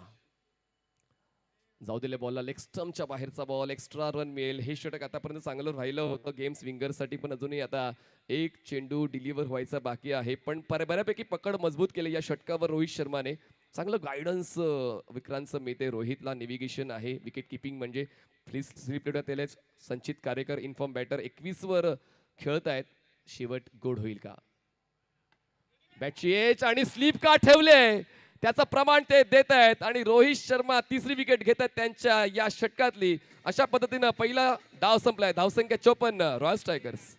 [SPEAKER 2] जाऊ दिले बॉलला लेग स्टम्पच्या बाहेरचा बॉल, एक्स्ट्रा रन मिळेल. हे षटक आतापर्यंत चांगलं राहिलं होतं गेम स्विंगरसाठी, पण अजूनही आता एक चेंडू डिलिव्हर व्हायचा बाकी आहे. पण बऱ्यापैकी पकड मजबूत केली या षटकावर रोहित शर्माने. चांगलं गायडन्स विक्रांतचं मिळते. रोहितला नेव्हिगेशन आहे, विकेट किपिंग म्हणजे स्लिप तेलेच. संचित कारेकर इन्फॉर्म बॅटर 21 वर खेळत आहेत. शेवट गोड होईल का? बॅटची एज आणि स्लीप का ठेवले त्याचं प्रमाण ते देत आहेत आणि रोहित शर्मा तिसरी विकेट घेत आहेत त्यांच्या या षटकातली. अशा पद्धतीनं पहिला डाव संपलाय. धावसंख्या 54 रॉयल स्ट्रायकर्स.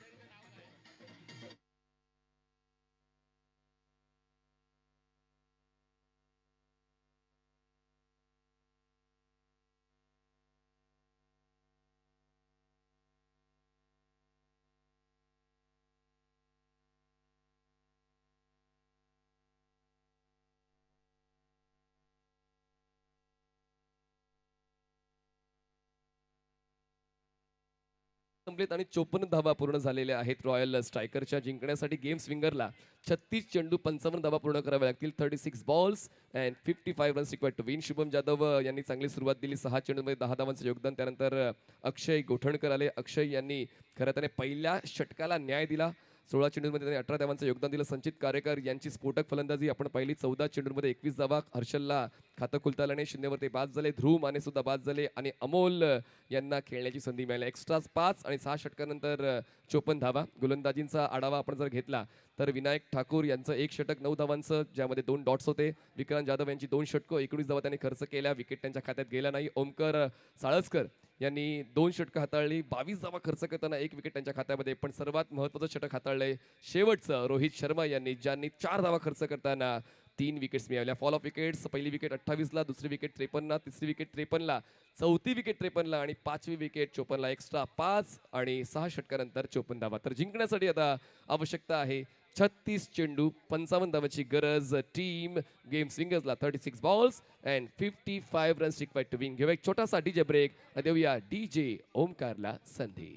[SPEAKER 2] संपलेत आणि 54 धावा पूर्ण झालेल्या आहेत रॉयल स्ट्रायकरच्या. जिंकण्यासाठी गेम स्विंगरला 36 चेंडू 55 धावा पूर्ण कराव्या लागतील. 36 balls and 55 runs required to win. Shubham Jadhav यांनी चांगली सुरुवात दिली, 6 चेंडूमध्ये 10 धावांचं योगदान. त्यानंतर अक्षय गोठणकर आले. अक्षय यांनी खरं त्याने पहिल्या षटकाला न्याय दिला. 16 चेंडूंमध्ये त्यांनी 18 धावांचं योगदान दिलं. संचित कारेकर यांची स्फोटक फलंदाजी आपण पाहिली. 14 चेंडूंमध्ये 21 धावा. हर्षलला खातं खुलताल्याने 0वरती बाद झाले. ध्रुव माने सुद्धा बाद झाले आणि अमोल यांना खेळण्याची संधी मिळाली. एक्स्ट्राज 5 आणि 6 षटकानंतर 54 धावा. गोलंदाजींचा आढावा आपण जर घेतला तर विनायक ठाकूर यांचं 1 षटक 9 धावांचं, ज्यामध्ये 2 डॉट्स होते. विक्रांत जाधव यांची 2 षटकं 19 धावा त्यांनी खर्च केल्या. विकेट त्यांच्या खात्यात गेला नाही. ओमकर साळसकर यांनी 2 षटकं हाताळली. 22 धावा खर्च करताना 1 विकेट त्यांच्या खात्यामध्ये. पण सर्वात महत्त्वाचं षटक हाताळलंय शेवटचं रोहित शर्मा यांनी, ज्यांनी 4 धावा खर्च करताना 3 विकेट्स मिळवल्या. फॉल ऑफ विकेट्स: पहिली विकेट 28ला, दुसरी विकेट 53ला, तिसरी विकेट 53ला, चौथी विकेट 53ला आणि 5वी विकेट 54ला. एक्स्ट्रा 5 आणि 6 षटकानंतर 54 धावा. तर जिंकण्यासाठी आता आवश्यकता आहे 36 चेंडू, 55 धावांची गरज. टीम गेम स्विंगर्सला 36 balls and 55 runs required to win. घेऊया एक छोटासा डीजे ब्रेक. देऊया डीजे ओमकारला संधी.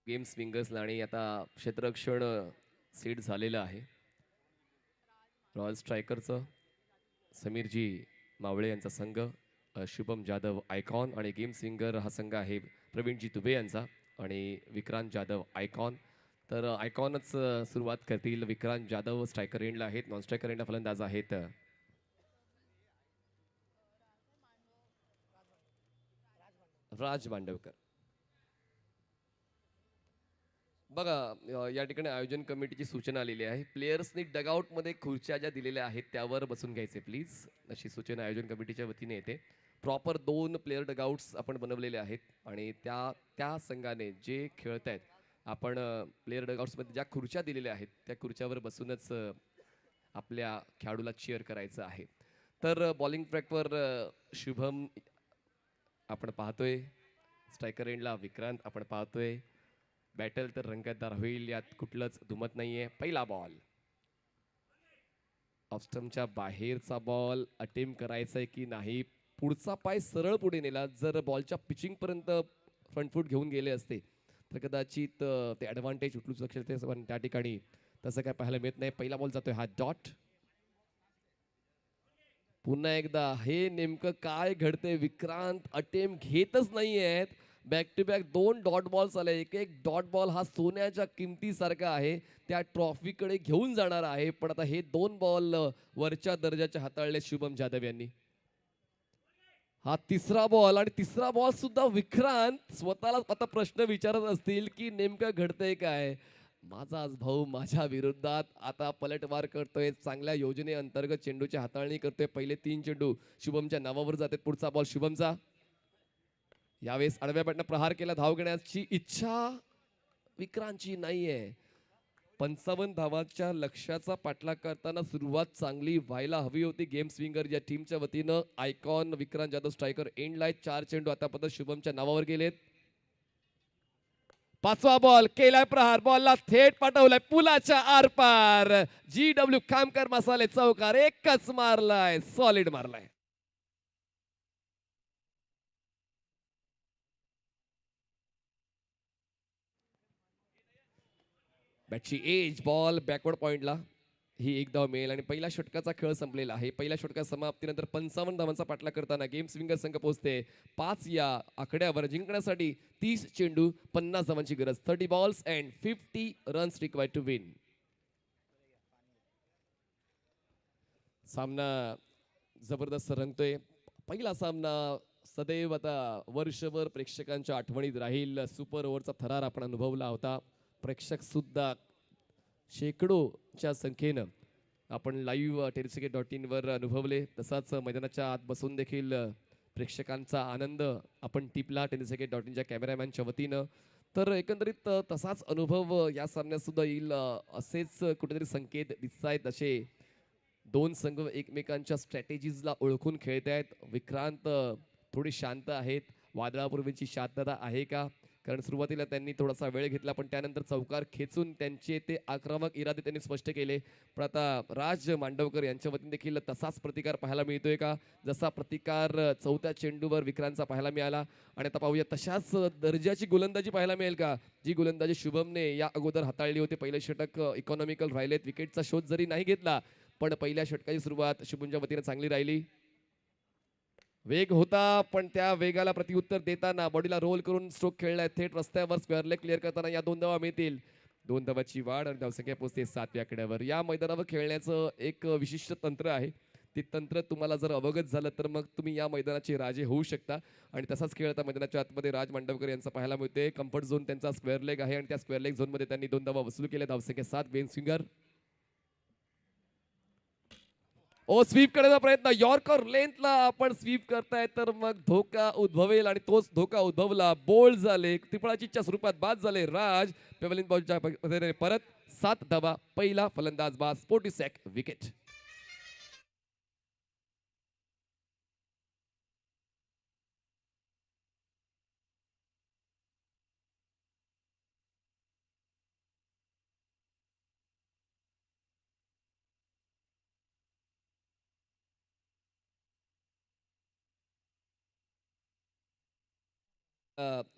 [SPEAKER 2] गेम स्विंगर्सला आणि आता क्षेत्ररक्षण सीट झालेलं आहे. रॉयल स्ट्रायकरचं समीरजी मावळे यांचा संघ, शुभम जाधव आयकॉन, आणि गेम स्विंगर हा संघ आहे प्रवीणजी दुबे यांचा आणि विक्रांत जाधव आयकॉन. तर आयकॉनच सुरुवात करतील. विक्रांत जाधव स्ट्रायकर एंडला आहेत. नॉन स्ट्रायकर एंडला फलंदाज आहेत राज मांडवकर. बघा, या ठिकाणी आयोजन कमिटीची सूचना आलेली आहे. प्लेयर्सनी डगआउटमध्ये खुर्च्या ज्या दिलेल्या आहेत त्यावर बसून घ्यायचे प्लीज, अशी सूचना आयोजन कमिटीच्या वतीने येते. प्रॉपर 2 प्लेयर डगआउट्स आपण बनवलेले आहेत आणि त्या त्या संघाने जे खेळत आहेत, आपण प्लेयर डगआउट्समध्ये ज्या खुर्च्या दिलेल्या आहेत त्या खुर्च्यावर बसूनच आपल्या खेळाडूला चीअर करायचं आहे. तर बॉलिंग ट्रॅकवर शुभम आपण पाहतोय, स्ट्रायकर एंडला विक्रांत आपण पाहतोय. बॅटल तर रंगतदार होईल, यात कुठलंच दुमत नाहीये. पहिला बॉल ऑफस्टमच्या बाहेरचा बॉल. अटेम्प्ट करायचा आहे की नाही? पुढचा पाय सरळ पुढे नेला. जर बॉलच्या पिचिंग पर्यंत फ्रंट फूट घेऊन गेले असते तर कदाचित ते ॲडव्हान्टेज उचलू शकते, पण त्या ठिकाणी तसं काय पाहायला मिळत नाही. पहिला बॉल जातोय हा डॉट. पुन्हा एकदा हे नेमकं काय घडतंय? विक्रांत अटेम्प्ट घेतच नाही आहेत. Back to back 2 dot balls आले. एक एक डॉट बॉल हा सोन्याच्या किमतीसारखा आहे, त्या ट्रॉफीकडे घेऊन जाणार आहे. पण आता हे 2 बॉल वरच्या दर्जाचे हाताळले शुभम जाधव यांनी. हा तिसरा बॉल, आणि तिसरा बॉल सुद्धा विक्रांत स्वतःला आता प्रश्न विचारत असतील की नेमकं घडतंय काय? माझाच भाऊ माझ्या विरोधात आता पलटवार करतोय. चांगल्या योजने अंतर्गत चेंडूची हाताळणी करतोय. पहिले 3 चेंडू शुभमच्या नावावर जाते. पुढचा बॉल शुभमचा. यावेळेस आडव्या बॅटनं प्रहार केला. धाव घेण्याची इच्छा विक्रांतची नाहीये. 55 धावांच्या लक्ष्याचा पाठलाग करताना सुरुवात चांगली व्हायला हवी होती गेम स्विंगर या टीमच्या वतीनं. आयकॉन विक्रांत जाधव स्ट्रायकर एंडलाय. 4 चेंडू आतापर्यंत शुभमच्या नावावर गेलेत. 5वा बॉल केलाय प्रहार. बॉलला थेट पाठवलाय पुलाच्या आरपार. GW खामकर मसाले चौकार एकच मारलाय, सॉलिड मारलाय. बॅटची एज बॉल बॅकवर्ड पॉइंटला. ही एक धाव मिळेल आणि पहिल्या षटकाचा खेळ संपलेला आहे. पहिल्या षटका समाप्तीनंतर 55 धावांचा पाठलाग करताना गेम स्विंगर संघ पोहोचते 5 या आकड्यावर. जिंकण्यासाठी 30 चेंडू 50 धावांची गरज. 30 balls and 50 runs required to win. सामना जबरदस्त रंगतोय. पहिला सामना सदैव आता वर्षभर प्रेक्षकांच्या आठवणीत राहील. सुपर ओव्हरचा थरार आपण अनुभवला होता. प्रेक्षक सुद्धा शेकडोच्या संख्येनं आपण लाईव्ह टेरिसक्रिकेट.in वर अनुभवले. तसाच मैदानाच्या आत बसून देखील प्रेक्षकांचा आनंद आपण टिपला टेरिसक्रिकेट.inच्या कॅमेरामॅनच्या वतीनं. तर एकंदरीत तसाच अनुभव या सामन्यात सुद्धा येईल असेच कुठेतरी संकेत दिसत आहेत. असे दोन संघ एकमेकांच्या स्ट्रॅटेजीजला ओळखून खेळत आहेत. विक्रांत थोडे शांत आहेत. वादळापूर्वीची शांतता आहे का? कारण सुरुवातीला त्यांनी थोडासा वेळ घेतला पण त्यानंतर चौकार खेचून त्यांचे ते आक्रमक इरादे त्यांनी स्पष्ट केले. पण आता राज मांडवकर यांच्या वतीने देखील तसाच प्रतिकार पाहायला मिळतोय का? जसा प्रतिकार 4थ्या चेंडूवर विक्रांतचा पाहायला मिळाला. आणि आता पाहूया तशाच दर्जाची गोलंदाजी पाहायला मिळेल का, जी गोलंदाजी शुभमने या अगोदर हाताळली होती. पहिले षटक इकॉनॉमिकल राहिलेत. विकेटचा शोध जरी नाही घेतला पण पहिल्या षटकाची सुरुवात शुभमच्या वतीने चांगली राहिली. वेग होता पण त्या वेगाला प्रत्युत्तर देताना बॉडीला रोल करून स्ट्रोक खेळलाय. थेट रस्त्यावर स्क्वेअर लेग क्लिअर करताना या 2 धावा मिळतील. 2 धावाची वाढ आणि धावसंख्या पोहोचते 7व्या आकड्यावर. या मैदानावर खेळण्याचं एक विशिष्ट तंत्र आहे. ते तंत्र तुम्हाला जर अवगत झालं तर मग तुम्ही या मैदानाचे राजे होऊ शकता. आणि तसाच खेळ आता मैदानाच्या आतमध्ये राज मांडवकर यांचा पाहायला मिळते. कम्फर्ट झोन त्यांचा स्क्वेअर लेग आहे आणि त्या स्क्वेअर लेग झोनमध्ये त्यांनी 2 धावा वसूल केल्या. धावसंख्या 7. गेम स्विंगर स्वीप करण्याचा प्रयत्न. यॉर्कर लेंथला आपण स्वीप करताय तर मग धोका उद्भवेल आणि तोच धोका उद्भवला. बोल्ड झाले. त्रिफळाचीच्या स्वरूपात बाद झाले राज. पेवलिन बॉलच्या परत 7 धावा. पहिला फलंदाज बाद. 40 सॅक विकेट.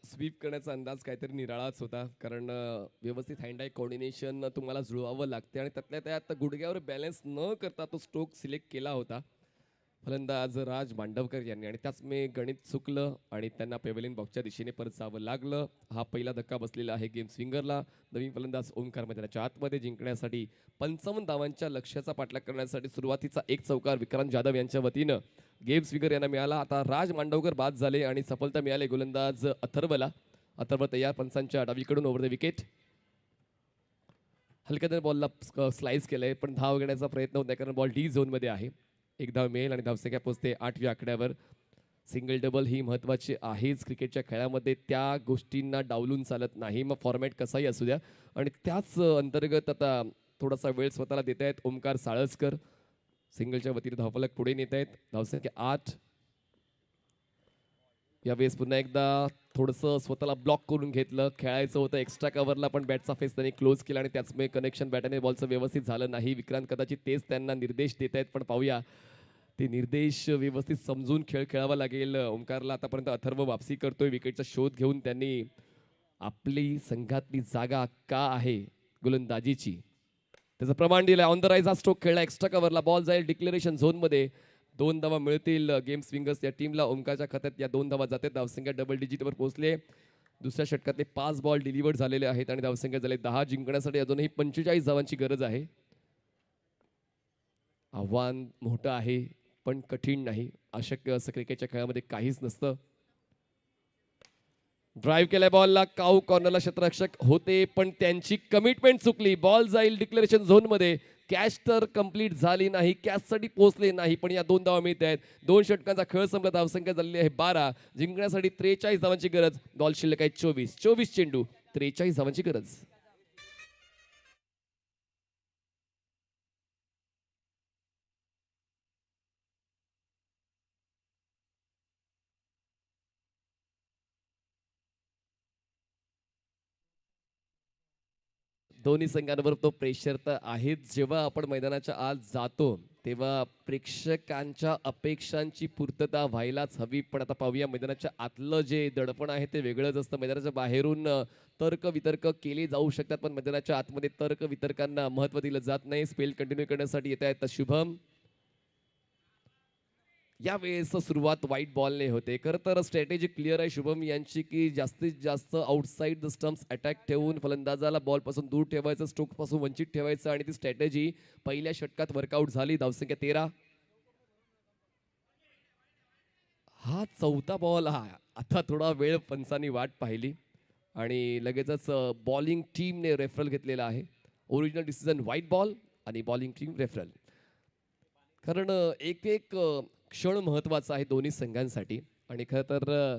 [SPEAKER 2] स्वीप करण्याचा अंदाज काहीतरी निराळाच होता. कारण व्यवस्थित हँड आय कोऑर्डिनेशन तुम्हाला जुळवावं लागते आणि त्यातल्या त्यात गुडघ्यावर बॅलन्स न करता तो स्ट्रोक सिलेक्ट केला होता फलंदाज राज मांडवकर यांनी. आणि त्याच मी गणित चुकलं आणि त्यांना पेव्हलियन बॉक्सच्या दिशेने परत जावं लागलं. हा पहिला धक्का बसलेला आहे गेम स्विंगरला. नवीन फलंदाज ओमकार मैदानाच्या आतमध्ये. जिंकण्यासाठी 55 धावांच्या लक्ष्याचा पाठलाग करण्यासाठी सुरुवातीचा एक चौकार विक्रांत जाधव यांच्या वतीनं गेम स्विंगर यांना मिळाला. आता राज मांडवकर बाद झाले आणि सफलता मिळाली गोलंदाज अथर्वला. अथर्व तयार. पंचांच्या डावीकडून ओव्हर द विकेट. हलक्याने बॉलला स्लाइस केलंय पण धाव घेण्याचा प्रयत्न होत नाही कारण बॉल डी झोनमध्ये आहे. एक धाव मिळेल आणि धावसंख्या पोहोचते 8व्या आकड्यावर. सिंगल डबल ही महत्त्वाची आहेच क्रिकेटच्या खेळामध्ये. त्या गोष्टींना डावलून चालत नाही. मग फॉर्मॅट कसाही असू द्या. आणि त्याच अंतर्गत आता थोडासा वेळ स्वतःला देत आहेत ओमकार साळसकर. सिंगलच्या वतीने धावफलक पुढे नेत आहेत. धावसंख्या 8. यावेळेस पुन्हा एकदा थोडंसं स्वतःला ब्लॉक करून घेतलं. खेळायचं होतं एक्स्ट्रा कव्हरला पण बॅटचा फेस त्यांनी क्लोज केला आणि त्याचमुळे कनेक्शन बॅट आणि बॉलचं व्यवस्थित झालं नाही. विक्रांत कदाचित तेच त्यांना निर्देश देत आहेत पण पाहूया ते निर्देश व्यवस्थित समजून खेळ खेळावा लागेल. ओंकारला आतापर्यंत अथर्व वापसी करतोय विकेटचा शोध घेऊन. त्यांनी आपली संघातली जागा का आहे गोलंदाजीची त्याचं प्रमाण दिलं. ऑन द राईज हा स्ट्रोक खेळला. एक्स्ट्रा कव्हरला बॉल जाईल डिक्लेरेशन झोनमध्ये. 2 धावा मिळतील गेम स्विंगर्स या टीमला. ओमकारच्या खात्यात या 2 धावा जातात. धावसंख्या डबल डिजिटवर पोहोचले. दुसऱ्या षटकातले 5 बॉल डिलिव्हर्ड झालेले आहेत आणि धावसंख्या झाले 10. जिंकण्यासाठी अजूनही 45 धावांची गरज आहे. आव्हान मोठं आहे पण कठीण नाही. अशक्य असं क्रिकेटच्या खेळामध्ये काहीच नसतं. ड्राईव्ह केलाय बॉलला. काऊ कॉर्नरला क्षेत्ररक्षक होते पण त्यांची कमिटमेंट चुकली. बॉल जाईल डिक्लेरेशन झोनमध्ये. कॅच तर कंप्लीट झाली नाही. कॅचसाठी पोहोचले नाही पण या 2 धावा मिळत आहेत. 2 षटकांचा खेळ संपला. धावसंख्या झालेली आहे 12. जिंकण्यासाठी 43 धावांची गरज. बॉल शिल्लक आहे 24 चेंडू 43 धावांची गरज. दोन्ही संघांवर तो प्रेशर तर आहेच. जेव्हा आपण मैदानाच्या आत जातो तेव्हा प्रेक्षकांच्या अपेक्षांची पूर्तता व्हायलाच हवी. पण आता पाहूया मैदानाच्या आतलं जे दडपण आहे ते वेगळंच असतं. मैदानाच्या बाहेरून तर्क वितर्क केले जाऊ शकतात, पण मैदानाच्या आतमध्ये तर्क वितर्कांना महत्त्व दिलं जात नाही. स्पेल कंटिन्यू करण्यासाठी येत आहेत शुभम. यावेळेस सुरुवात व्हाईट बॉलने होते. खरं तर स्ट्रॅटेजी क्लिअर आहे शुभम यांची की जास्तीत जास्त आउटसाइड द स्टम्प्स अटॅक ठेवून फलंदाजाला बॉलपासून दूर ठेवायचं, स्ट्रोकपासून वंचित ठेवायचं आणि ती स्ट्रॅटेजी पहिल्या षटकात वर्कआउट झाली. धावसंख्या 13. हा चौथा बॉल. आता थोडा वेळ पंचांनी वाट पाहिली आणि लगेचच बॉलिंग टीमने रेफरल घेतलेला आहे. ओरिजिनल डिसिजन व्हाईट बॉल आणि बॉलिंग टीम रेफरल. कारण एक एक क्षण महत्त्वाचा आहे दोन्ही संघांसाठी. आणि खरं तर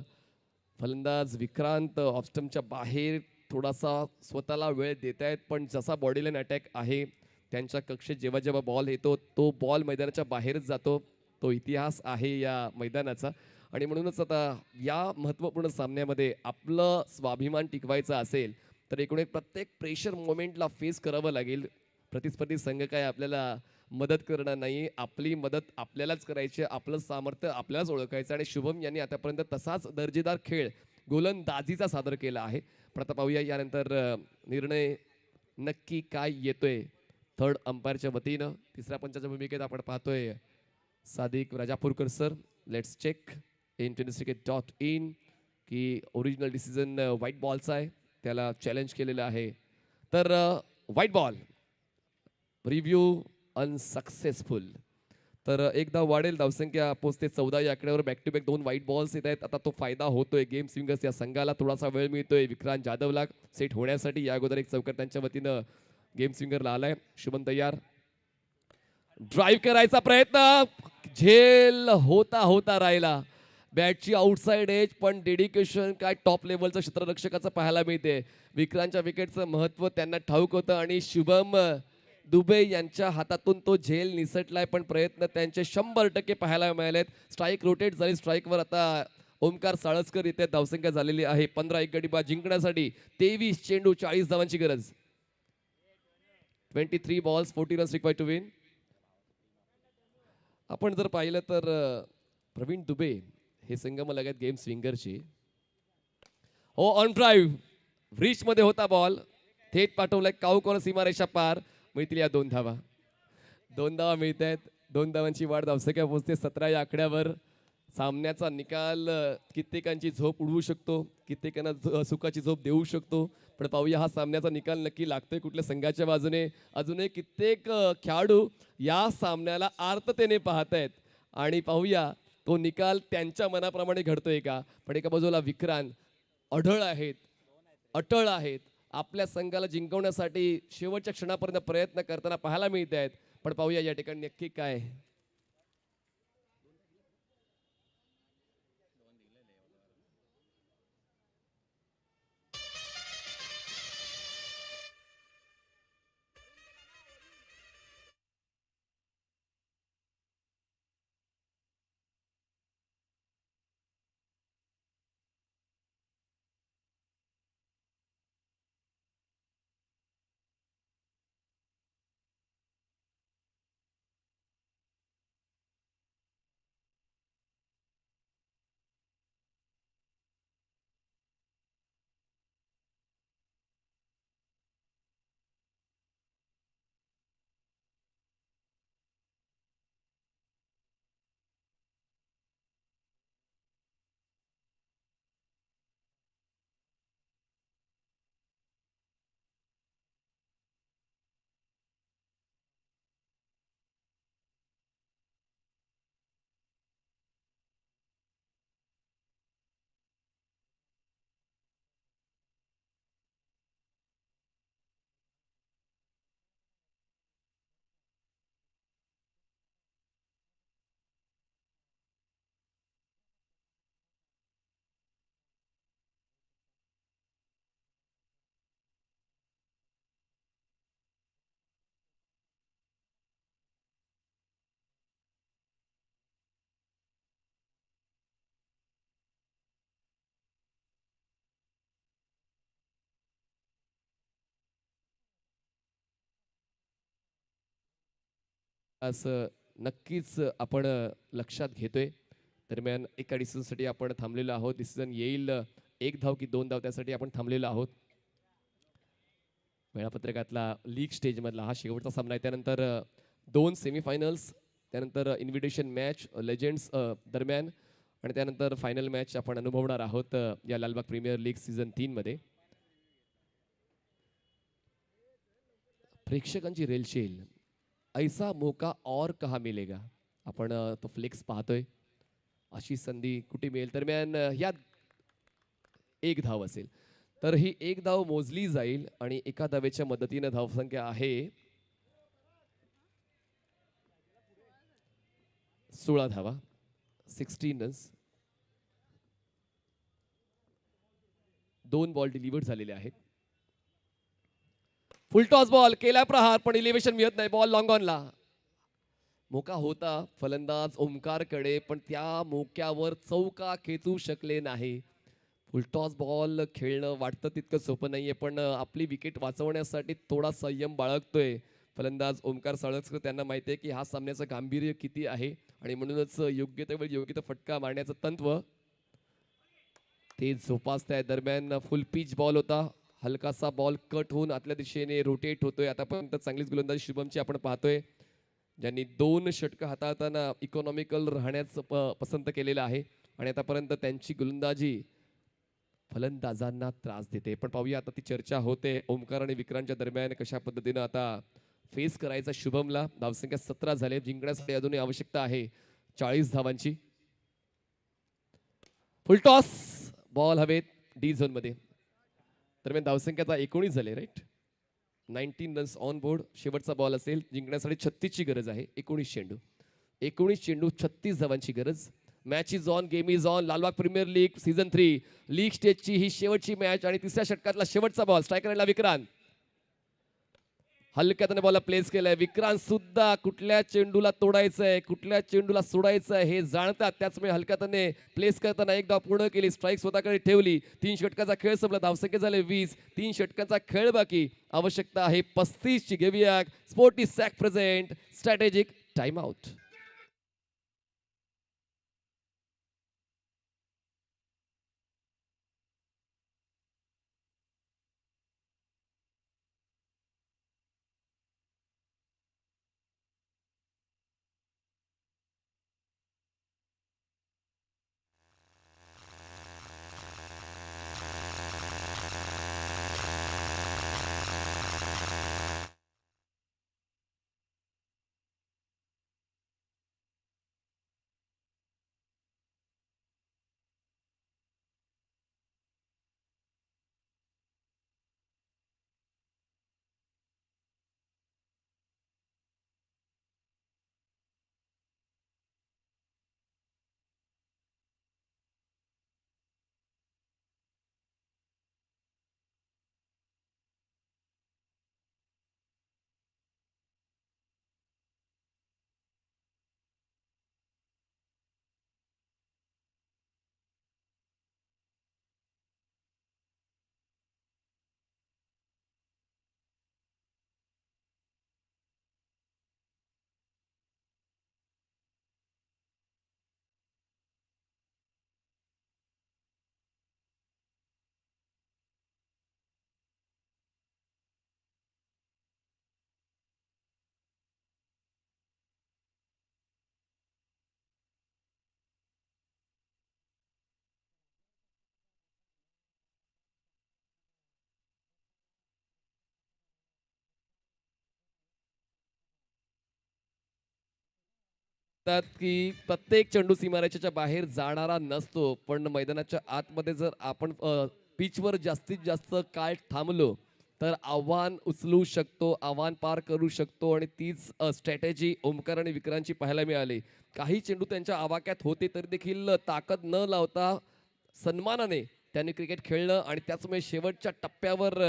[SPEAKER 2] फलंदाज विक्रांत ऑफस्टमच्या बाहेर थोडासा स्वतःला वेळ देत आहेत, पण जसा बॉडी लाईन अटॅक आहे त्यांच्या कक्षेत जेव्हा जेव्हा बॉल येतो तो बॉल मैदानाच्या बाहेरच जातो. तो इतिहास आहे या मैदानाचा. आणि म्हणूनच आता या महत्त्वपूर्ण सामन्यामध्ये आपलं स्वाभिमान टिकवायचा असेल तर एकूण एक प्रत्येक प्रेशर मोमेंटला फेस करावं लागेल. प्रतिस्पर्धी संघ काय आपल्याला मदत करणार नाही. आपली मदत आपल्यालाच करायची, आपलं सामर्थ्य आपल्यालाच ओळखायचं. आणि शुभम यांनी आतापर्यंत तसाच दर्जेदार खेळ गोलंदाजीचा सादर केला आहे. पण आता पाहूया यानंतर निर्णय नक्की काय येतोय थर्ड अंपायरच्या वतीनं. तिसऱ्या पंचाच्या भूमिकेत आपण पाहतोय Sadiq Rajapurkar sir. Let's check in tenniscricket.in की ओरिजिनल डिसिजन व्हाईट बॉलचा आहे, त्याला चॅलेंज केलेलं आहे. तर व्हाईट बॉल रिव्ह्यू अनसक्सेसफुल. तर एकदा वाढेल धावसंख्या पोहोचते 14 या आकड्यावर. Back to back 2 white balls येत आहेत. आता तो फायदा होतोय गेम स्विंगर्स या संघाला. थोडासा वेळ मिळतोय विक्रांत जाधवला सेट होण्यासाठी. या अगोदर एक चौकार त्यांच्या वतीनं गेम स्विंगरला आलाय. शुभम तयार. ड्राईव्ह करायचा प्रयत्न झेल होता होता राहिला. बॅटची आउटसाइड एज, पण डेडिकेशन काय टॉप लेवलचं क्षेत्ररक्षकाचं पाहायला मिळते. विक्रांतच्या विकेटचं महत्त्व त्यांना ठाऊक होतं आणि शुभम दुबे यांच्या हातातून तो झेल निसटलाय, पण प्रयत्न त्यांचे 100% पाहायला मिळालेत. स्ट्राईक रोटेट झाली. स्ट्राईकवर आता ओमकार साळसकर इथे धावसंख्या झालेली आहे 15. एक गडी बाद जिंकण्यासाठी 23 चेंडू 40 धावांची गरज. 23 balls 40 runs required to win. आपण जर पाहिलं तर प्रवीण दुबे हे संगम लगत गेम स्विंगरची. हो, ऑन ड्राईव्ह रिच मध्ये होता बॉल, थेट पाठवलाय काऊ कॉर्नर सीमारेषा पार. मिळतील या 2 धावा. 2 धावा मिळत आहेत. 2 धावांची वाढ धावसंख्या पोहोचते 17 या आकड्यावर. सामन्याचा निकाल कित्येकांची झोप उडवू शकतो, कित्येकांना सुखाची झोप देऊ शकतो. पण पाहूया हा सामन्याचा निकाल नक्की लागतोय कुठल्या संघाच्या बाजूने. अजूनही कित्येक खेळाडू या सामन्याला आर्ततेने पाहतायत आणि पाहूया तो निकाल त्यांच्या मनाप्रमाणे घडतोय का. पण एका बाजूला विक्रांत अढळ आहेत, अटळ आहेत, आपल्या संघाला जिंकवण्यासाठी शेवटच्या क्षणापर्यंत प्रयत्न करताना पाहायला मिळत आहेत. पण पाहूया या ठिकाणी नक्की काय. असं नक्कीच आपण लक्षात घेतोय. दरम्यान एका डिसिजनसाठी आपण थांबलेलो आहोत. डिसिजन येईल 1 धाव की 2 धाव त्यासाठी आपण थांबलेलो आहोत. वेळापत्रकातला लीग स्टेजमधला हा शेवटचा सामना आहे. त्यानंतर 2 सेमीफायनल्स, त्यानंतर इन्व्हिटेशन मॅच लेजेंड्स दरम्यान आणि त्यानंतर फायनल मॅच आपण अनुभवणार आहोत या लालबाग प्रीमियर लीग सीझन 3 मध्ये. प्रेक्षकांची रेलचेल, ऐसा मौका और कहा मिलेगा. आपण तो फ्लेक्स पाहतोय. अशी संधी कुठे मिळेल. दरम्यान यात 1 धाव असेल तर ही 1 धाव मोजली जाईल आणि एका धावेच्या मदतीने धावसंख्या आहे 16 धावा, 16 रन्स. 2 बॉल डिलिव्हर्ड झालेले आहेत. फुल टॉस बॉल केला प्रहार पण इलेव्हेशन मिळत नाही. Ball long ऑनला. मोका होता फलंदाज ओमकारकडे पण त्या मोक्यावर चौका खेचू शकले नाही. फुलटॉस बॉल खेळणं वाटतं तितकं सोपं नाहीये पण आपली विकेट वाचवण्यासाठी थोडा संयम बाळगतोय फलंदाज ओमकार साळसकर. त्यांना माहिती आहे की हा सामन्याचं गांभीर्य किती आहे आणि म्हणूनच योग्य त्या वेळी योग्य फटका मारण्याचं तंत्र ते जोपासताय. दरम्यान फुल पिच बॉल होता. हलकासा बॉल कट होऊन आतल्या दिशेने रोटेट होतोय. आतापर्यंत चांगलीच गोलंदाजी शुभमची आपण पाहतोय, ज्यांनी 2 षटकं हाताळताना इकॉनॉमिकल राहण्याचं पसंत केलेलं आहे आणि आतापर्यंत त्यांची गोलंदाजी फलंदाजांना त्रास देते. पण पाहूया आता ती चर्चा होते ओमकार आणि विक्रांतच्या दरम्यान कशा पद्धतीनं आता फेस करायचा शुभमला. धावसंख्या 17 झाले. जिंकण्यासाठी अजूनही आवश्यकता आहे 40 धावांची. फुलटॉस बॉल हवेत डी झोन मध्ये. दरम्यान धावसंख्या 19 झाले राईट. 19 runs on board. शेवटचा बॉल असेल. जिंकण्यासाठी 36 ची गरज आहे. 19 चेंडू 36 धावांची गरज. Match is on, game is on. Lalbaug premier league season 3 league स्टेजची ही शेवटची मॅच आणि तिसऱ्या षटकातला शेवटचा बॉल. स्ट्रायकरला विक्रांत. हलक्या त्याने बॉलला प्लेस केलाय. विक्रांत सुद्धा कुठल्या चेंडूला तोडायचंय, कुठल्या चेंडूला सोडायचंय हे जाणतात. त्याचमुळे हलक्या त्याने प्लेस करताना एक धाव पूर्ण केली. स्ट्राईक स्वतःकडे ठेवली. 3 षटकाचा खेळ संपला. धावसंख्या झाले 20. 3 षटकाचा खेळ बाकी. आवश्यकता आहे 35 ची. घेऊया sporty sack present strategic time out. की प्रत्येक चेंडू सीमारेषेच्या बाहेर जाणारा नसतो पण मैदानाच्या आतमध्ये जर आपण पिचवर जास्तीत जास्त काळ थांबलो तर आव्हान उचलू शकतो, आव्हान पार करू शकतो आणि तीच स्ट्रॅटेजी ओमकार आणि विक्रांतची पाहायला मिळाली. काही चेंडू त्यांच्या आवाक्यात होते तरी देखील ताकद न लावता सन्मानाने त्यांनी क्रिकेट खेळलं आणि त्याचमुळे शेवटच्या टप्प्यावर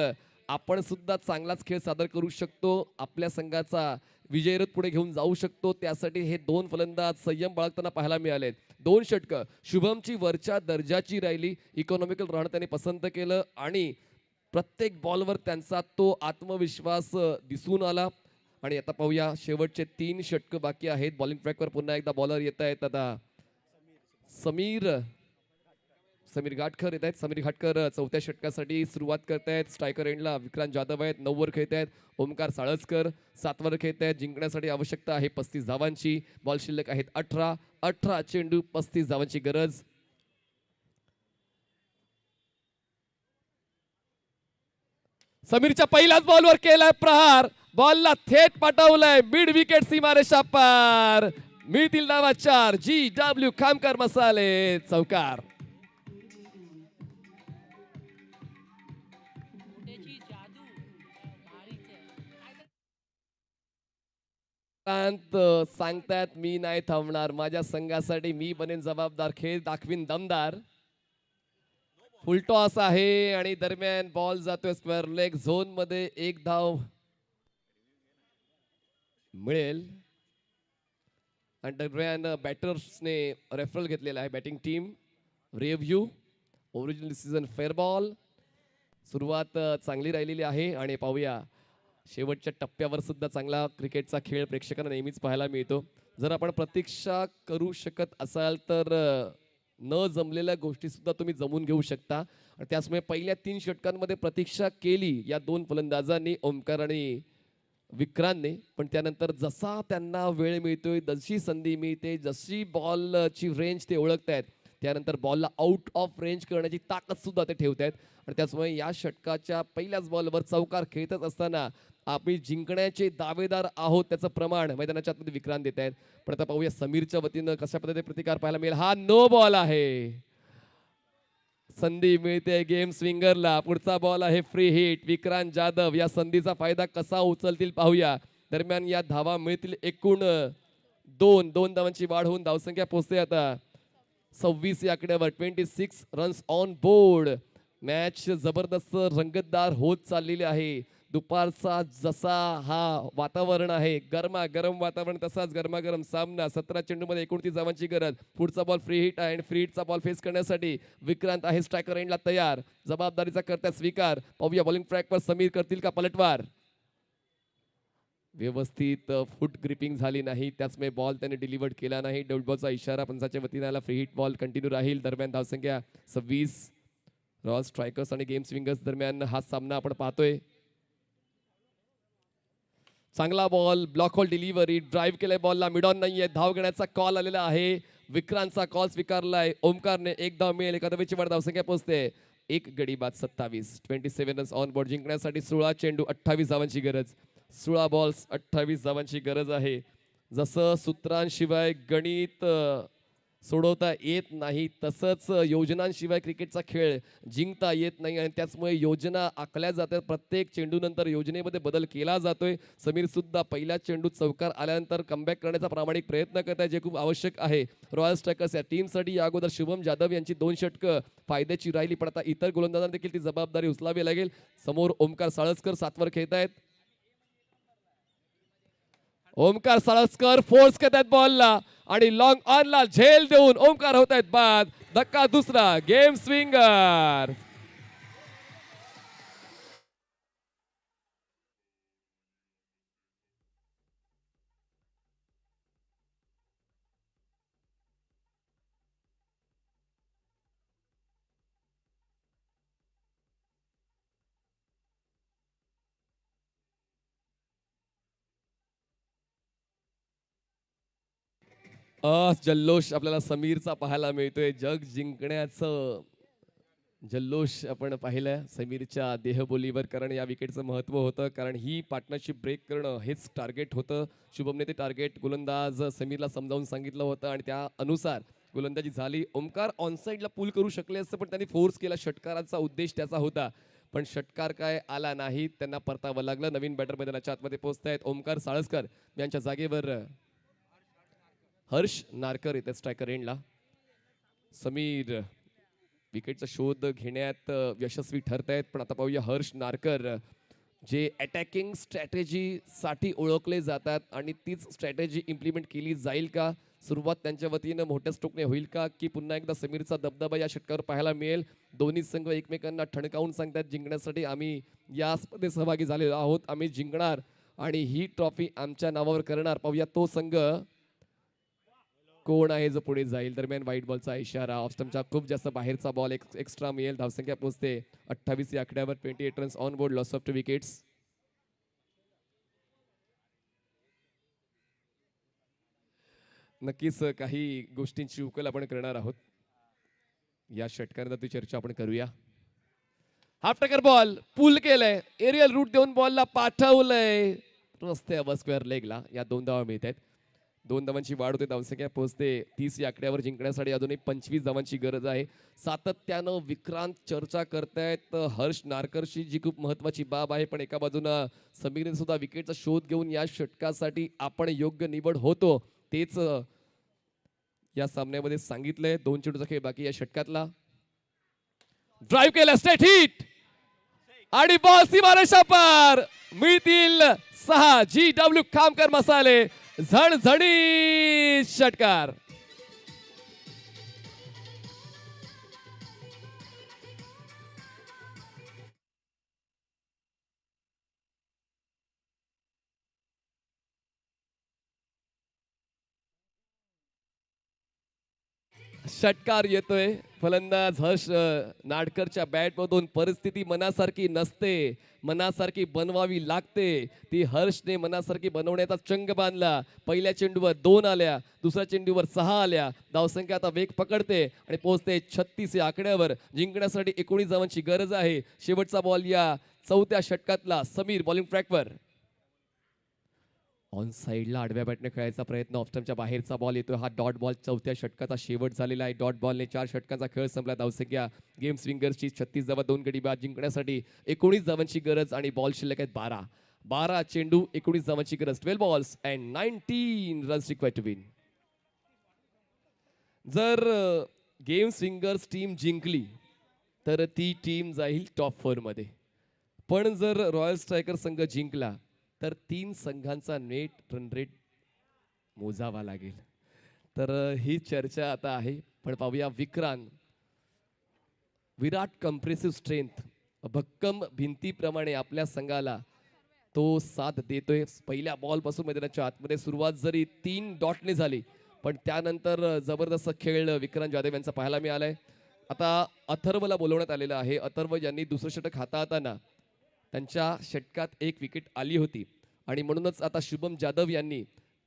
[SPEAKER 2] आपण सुद्धा चांगलाच खेळ सादर करू शकतो. आपल्या संघाचा विजयरथ पुढे घेऊन जाऊ शकतो. त्यासाठी हे 2 फलंदाज संयम बाळगताना पाहायला मिळाले. 2 षटकं शुभमची वरच्या दर्जाची राहिली. इकॉनॉमिकल राहणं त्यांनी पसंत केलं आणि प्रत्येक बॉलवर त्यांचा तो आत्मविश्वास दिसून आला आणि आता पाहूया शेवटचे 3 षटक बाकी आहेत. बॉलिंग ट्रॅकवर पुन्हा एकदा बॉलर येत आहेत. आता समीर घाटकर येत आहेत. समीर घाटकर चौथ्या षटकासाठी सुरुवात करतायत. स्ट्रायकर एंडला विक्रांत जाधव आहेत. 9 वर खेळत आहेत. ओमकार साळसकर 7 वर खेळत आहेत. जिंकण्यासाठी आवश्यकता आहे 35 धावांची. बॉल शिल्लक आहेत 18 चेंडू 35 धावांची गरज. समीरच्या पहिल्याच बॉलवर केलाय प्रहार. बॉलला थेट पाठवलाय मिड विकेट सीमारेषा पार. मिळतील धावा 4. GW खामकर मसाले चौकार. सांगतात मी नाही थांबणार. माझ्या संघासाठी मी बनेन जबाबदार. खेळ दाखवीन दमदार. फुल टॉस आहे आणि दरम्यान बॉल जातोय स्क्वेअर लेग झोन मध्ये. 1 धाव मिळेल आणि दरम्यान बॅटर्सने रेफरल घेतलेला आहे. Batting team review original season fair ball. सुरुवात चांगली राहिलेली आहे आणि पाहूया शेवटच्या टप्प्यावर सुद्धा चांगला क्रिकेटचा खेळ प्रेक्षकांना नेहमीच पाहायला मिळतो. जर आपण प्रतीक्षा करू शकत असाल तर न जमलेल्या गोष्टी सुद्धा तुम्ही जमून घेऊ शकता. आणि त्याचमुळे पहिल्या 3 षटकांमध्ये प्रतीक्षा केली या 2 फलंदाजांनी, ओमकार आणि विक्रांतने. पण त्यानंतर जसा त्यांना वेळ मिळतोय, जशी संधी मिळते, जशी बॉलची रेंज ते ओळखतायत, त्यानंतर बॉलला आउट ऑफ रेंज करण्याची ताकद सुद्धा ते ठेवतायत. आणि त्याचमुळे या षटकाच्या पहिल्याच बॉलवर चौकार खेळतच असताना आम्ही जिंकण्याचे दावेदार आहोत त्याचं प्रमाण मैदानाच्या आतमध्ये विक्रांत देत आहेत. पण आता पाहूया समीरच्या वतीनं कशा पद्धतीने प्रतिकार पाहायला मिळेल. हा नो बॉल आहे. संधी मिळते गेम स्विंगरला. पुढचा बॉल आहे फ्री हिट. विक्रांत जाधव या संधीचा फायदा कसा उचलतील पाहूया. दरम्यान या धावा मिळतील एकूण 2 धावांची वाढ होऊन धावसंख्या पोहोचते आता 26 या आकड्यावर. 26 रन्स ऑन बोर्ड. मॅच जबरदस्त रंगतदार होत चाललेली आहे. दुपारचा जसा हा वातावरण आहे, गरम वातावरण, तसाच गरमागरम सामना. 17 चेंडूमध्ये 29 धावांची गरज. पुढचा बॉल फ्री हिट आहे आणि फ्री हिटचा बॉल फेस करण्यासाठी विक्रांत आहे स्ट्रायकर एंडला तयार. जबाबदारीचा करता स्वीकार. पाहूया बॉलिंग ट्रॅकवर समीर करतील का पलटवार. व्यवस्थित फुट ग्रिपिंग झाली नाही, त्याचमुळे बॉल त्याने डिलिव्हर्ड केला नाही. डॉट बॉलचा इशारा पंचाच्या वतीने आला. फ्री हिट बॉल कंटिन्यू राहील. दरम्यान धावसंख्या 26. रॉयल स्ट्रायकर्स आणि गेम स्विंगर्स दरम्यान हा सामना आपण पाहतोय. चांगला ball, block hole delivery, drive केलाय बॉलला, मिड ऑन नाहीये. धाव घेण्याचा कॉल आलेला आहे. विक्रांतचा कॉल स्वीकारलाय. ओमकारने 1 धाव मिळेल. एका धावेची वाढ धावसंख्या पोहोचते 1 गडी बाद 27. 27 रन्स ऑन बोर्ड. जिंकण्यासाठी 16 चेंडू 28 धावांची गरज. 16 बॉल्स 28 धावांची गरज आहे. जसं सूत्रांशिवाय गणित सोडवता येत नाही, तसंच योजनांशिवाय क्रिकेटचा खेळ जिंकता येत नाही. आणि त्याचमुळे योजना आखल्या जातात. प्रत्येक चेंडूनंतर योजनेमध्ये बदल केला जातोय. समीर सुद्धा पहिल्या चेंडूत चौकार आल्यानंतर कमबॅक करण्याचा प्रामाणिक प्रयत्न करत आहे, जे खूप आवश्यक आहे रॉयल स्ट्रायकर्स या टीमसाठी. या अगोदर शुभम जाधव यांची 2 षटकं फायद्याची राहिली, पण आता इतर गोलंदाजांना देखील ती जबाबदारी उचलावी लागेल. समोर ओमकार साळसकर 7 वर खेळत आहेत. ओमकार साळसकर फोर्स करतात बॉलला आणि लॉंग ऑनला झेल देऊन ओमकार होत आहेत बाद. धक्का दुसरा. Game swinger. जल्लोष आपल्याला समीरचा पाहायला मिळतोय. जग जिंकण्याचं जल्लोष आपण पाहिलं समीरच्या देहबोलीवर. कारण या विकेटचं महत्त्व होतं, कारण ही पार्टनरशिप ब्रेक करणं हेच टार्गेट होतं. शुभमने ते टार्गेट गोलंदाज समीरला समजावून सांगितलं होतं आणि त्या अनुसार गोलंदाजी झाली. ओमकार ऑनसाईडला पूल करू शकले असतं, पण त्यांनी फोर्स केला. षटकाराचा उद्देश त्याचा होता, पण षटकार काय आला नाही. त्यांना परतावं लागलं. नवीन बॅटर मैदानाच्या आतमध्ये पोहोचत आहेत. ओमकार साळसकर यांच्या जागेवर हर्ष नारकर येतात स्ट्रायकर एंडला. समीर विकेटचा शोध घेण्यात यशस्वी ठरत आहेत, पण आता पाहूया हर्ष नारकर जे अटॅकिंग स्ट्रॅटेजीसाठी ओळखले जातात आणि तीच स्ट्रॅटेजी इम्प्लिमेंट केली जाईल का. सुरुवात त्यांच्या वतीनं मोठ्या स्ट्रोकने होईल का, की पुन्हा एकदा समीरचा दबदबा या षटकावर पाहायला मिळेल. दोन्ही संघ एकमेकांना ठणकावून सांगतात जिंकण्यासाठी आम्ही या स्पर्धेत सहभागी झालेलो आहोत, आम्ही जिंकणार आणि ही ट्रॉफी आमच्या नावावर करणार. पाहूया तो संघ कोण आहे जो पुढे जाईल. दरम्यान व्हाईट बॉलचा इशारा. ऑफस्टमच्या खूप जास्त बाहेरचा बॉल एक्स्ट्रा मिळेल. धावसंख्या पोहोचते 28 या आकड्यावर. 28 runs on board. Loss of 2 wickets. नक्कीच काही गोष्टींची उकल आपण करणार आहोत. या षटकारांवरती चर्चा आपण करूया. हाफ टकर बॉल पुल केलंय. एरियल रूट देऊन बॉलला पाठवलंय रस्त्यावर स्क्वेअर लेगला. या 2 धावा मिळत आहेत. 2 धावांची वाढ होते. धावसंख्या पोहोचते 30 या आकड्यावर. जिंकण्यासाठी अजूनही 25 धावांची गरज आहे. सातत्यानं विक्रांत चर्चा करतायत हर्ष नारकरशी, जी खूप महत्वाची बाब आहे. पण एका बाजूनं समीरने सुद्धा विकेटचा शोध घेऊन या षटकासाठी आपण योग्य निवड होतो तेच या सामन्यामध्ये सांगितलंय. 2 चेंडूचा खेळ बाकी या षटकातला. ड्राईव्ह केला. स्ट्रेट हिट आणि बॉल सीमारेषा पार. मिळतील 6. GW खामकर मसाले. झणझणी षटकार. षटकार येतोय. फलंदाज हर्ष नाडकरच्या बॅटमधून. परिस्थिती मनासारखी नसते, मनासारखी बनवावी लागते. ती हर्षने मनासारखी बनवण्याचा चंग बांधला. पहिल्या चेंडूवर 2 आल्या, दुसऱ्या चेंडूवर 6 आल्या. धावसंख्या आता वेग पकडते आणि पोहोचते 36 या आकड्यावर. जिंकण्यासाठी 19 धावांची गरज आहे. शेवटचा बॉल या 4थ्या षटकातला. समीर बॉलिंग ट्रॅकवर. ऑन साईडला आडव्या बॅटने खेळायचा प्रयत्न. ऑफस्टमच्या बाहेरचा बॉल येतोय. हा डॉट बॉल 4थ्या षटकाचा शेवट झालेला आहे. डॉट बॉलने 4 षटकांचा खेळ संपला. धावसंख्या गेम स्विंगर्सची 36 धावा, 2 गडी बाद. जिंकण्यासाठी 19 धावांची गरज आणि बॉल शिल्लक आहेत 12. 12 चेंडू, 19 धावांची गरज. 12 balls and 19 runs required to win. जर गेम स्विंगर्स टीम जिंकली तर ती टीम जाईल टॉप 4 मध्ये. पण जर रॉयल स्ट्रायकर संघ जिंकला तर 3 संघांचा नेट रन रेट मोजावा लागेल. तर ही चर्चा आता आहे. पण पाहूया विक्रांत. विराट कंप्रेसिव्ह स्ट्रेंथ, भक्कम भिंतीप्रमाणे आपल्या संघाला तो साथ देतोय. पहिल्या बॉल पासून मैदानाच्या आतमध्ये सुरुवात जरी 3 डॉटने झाली पण त्यानंतर जबरदस्त खेळ विक्रांत जाधव यांचा पाहायला मिळालाय. आता अथर्वला बोलवण्यात आलेलं आहे. अथर्व यांनी दुसरं षटक हाताळताना त्यांच्या षटकात 1 विकेट आली होती आणि म्हणूनच आता शुभम जाधव यांनी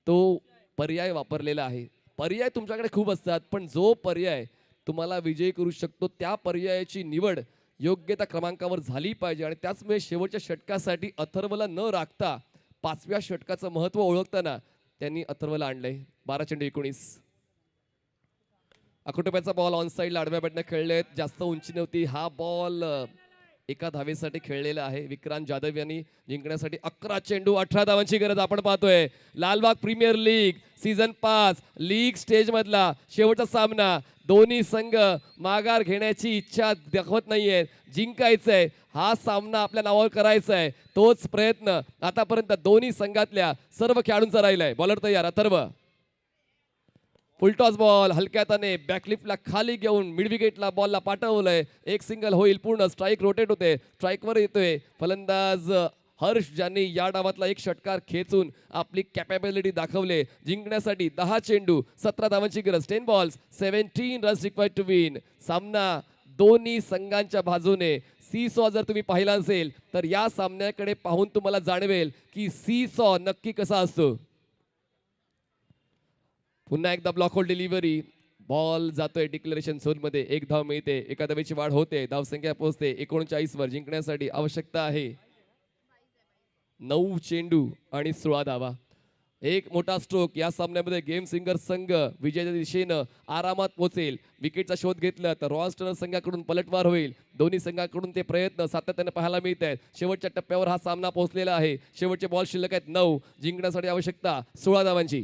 [SPEAKER 2] तो पर्याय वापरलेला आहे. पर्याय तुमच्याकडे खूप असतात पण जो पर्याय तुम्हाला विजयी करू शकतो त्या पर्यायाची निवड योग्य त्या क्रमांकावर झाली पाहिजे. आणि त्याचमुळे शेवटच्या षटकासाठी अथर्वला न राखता 5व्या षटकाचं महत्त्व ओळखताना त्यांनी अथर्वला आणलंय. 12 चेंडू 19. 11 रुपयाचा बॉल ऑन साईडला आडव्या बॅटने खेळलेत. जास्त उंची नव्हती. हा बॉल एका धावेसाठी खेळलेला आहे. विक्रांत जाधव यांनी जिंकण्यासाठी 11 चेंडू 18 धावांची गरज आपण पाहतोय. Lalbaug premier league season 5 league stage मधला शेवटचा सामना. दोन्ही संघ माघार घेण्याची इच्छा दाखवत नाहीयेत. जिंकायचंय, हा सामना आपल्या नावावर करायचा आहे. तोच प्रयत्न आतापर्यंत दोन्ही संघातल्या सर्व खेळाडूंचा राहिलाय. बॉलर तयार. अथर्व फुलटॉस बॉल हलक्याताने बॅकलिफ्टला खाली घेऊन मिड विकेटला बॉलला पाठवलंय. एक सिंगल होईल. पूर्ण स्ट्राईक रोटेट होते. स्ट्राईकवर येतोय फलंदाज हर्ष, ज्यांनी या डावातला 1 षटकार खेचून आपली कॅपॅबिलिटी दाखवले. जिंकण्यासाठी 10 चेंडू 17 धावांची गरज. 10 balls 17 runs required to win. सामना दोन्ही संघांच्या बाजूने सीसॉ जर तुम्ही पाहिला असेल तर या सामन्याकडे पाहून तुम्हाला जाणवेल की सीसॉ नक्की कसा असतो. पुन्हा एकदा ब्लॉक होल डिलिव्हरी. बॉल जातोय डिक्लेरेशन झोन मध्ये. 1 धाव मिळते. एका धावेची वाढ होते. धावसंख्या पोहोचते 39 वर. जिंकण्यासाठी आवश्यकता आहे 9 चेंडू आणि 16 धावा. एक मोठा स्ट्रोक या सामन्यामध्ये गेम सिंगर संघ विजयाच्या दिशेनं आरामात पोहोचेल. विकेटचा शोध घेतला तर रॉयल स्टार संघाकडून पलटवार होईल. दोन्ही संघाकडून ते प्रयत्न सातत्याने पाहायला मिळत आहेत. शेवटच्या टप्प्यावर हा सामना पोहोचलेला आहे. शेवटचे बॉल शिल्लक आहेत 9. जिंकण्यासाठी आवश्यकता 16 धावांची.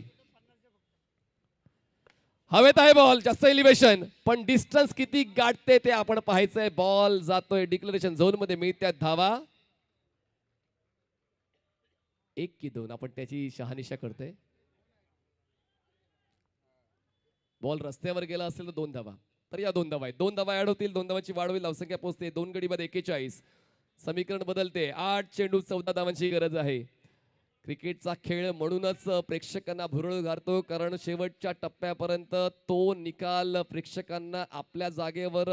[SPEAKER 2] हवेत आहे बॉल. जास्त एलिव्हेशन पण डिस्टन्स किती गाठते ते आपण पाहायचंय. बॉल जातोय डिक्लेरेशन झोन मध्ये. मिळत्यात धावा 1 की 2 आपण त्याची शहानिशा करतोय. बॉल रस्त्यावर गेला असेल तर 2 धावा. तर या 2 धावा आहेत. 2 धावा ऍड होतील. 2 धावांची वाढ होईल. धावसंख्या पोहोचते 2 गडी बाद 41. समीकरण बदलते. 8 चेंडू 14 धावांची गरज आहे. क्रिकेटचा खेळ म्हणूनच प्रेक्षकांना भुरळ घालतो, कारण शेवटच्या टप्प्यापर्यंत तो निकाल प्रेक्षकांना आपल्या जागेवर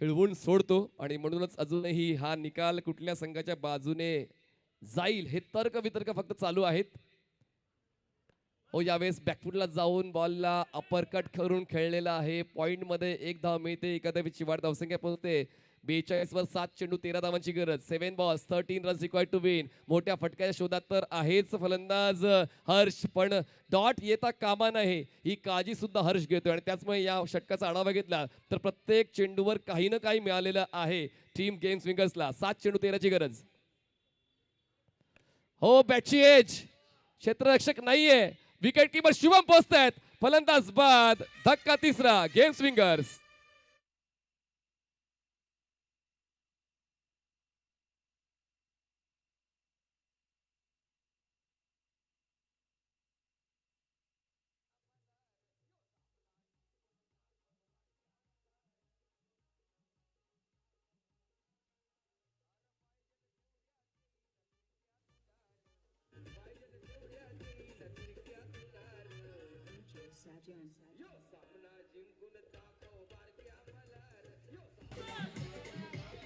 [SPEAKER 2] खेळवून सोडतो आणि म्हणूनच अजूनही हा निकाल कुठल्या संघाच्या बाजूने जाईल हे तर्क वितर्क फक्त चालू आहेत. हो, यावेळेस बॅकफुटला जाऊन बॉलला अपर कट करून खेळलेला आहे. पॉइंट मध्ये 1 धाव मिळते. एका धावेची वाढ धावसंख्या पोहोचते 42 वर. 7 चेंडू 13 धावांची गरज. 7 balls 13 runs required to win. मोठ्या फटक्याच्या शोधात तर आहेच फलंदाज हर्ष, पण डॉट येता कामा नये ही काळजी सुद्धा हर्ष घेतोय आणि त्याचमुळे या षटकाचा आढावा घेतला तर प्रत्येक चेंडूवर काही ना काही मिळालेलं आहे टीम गेम्स विंगर्सला. 7 चेंडू 13 ची गरज. हो, बॅटची एज, क्षेत्ररक्षक नाहीये. विकेट कीपर शुभम पोहोचतायत. फलंदाज बाद. धक्का तिसरा गेम्स विंगर्स.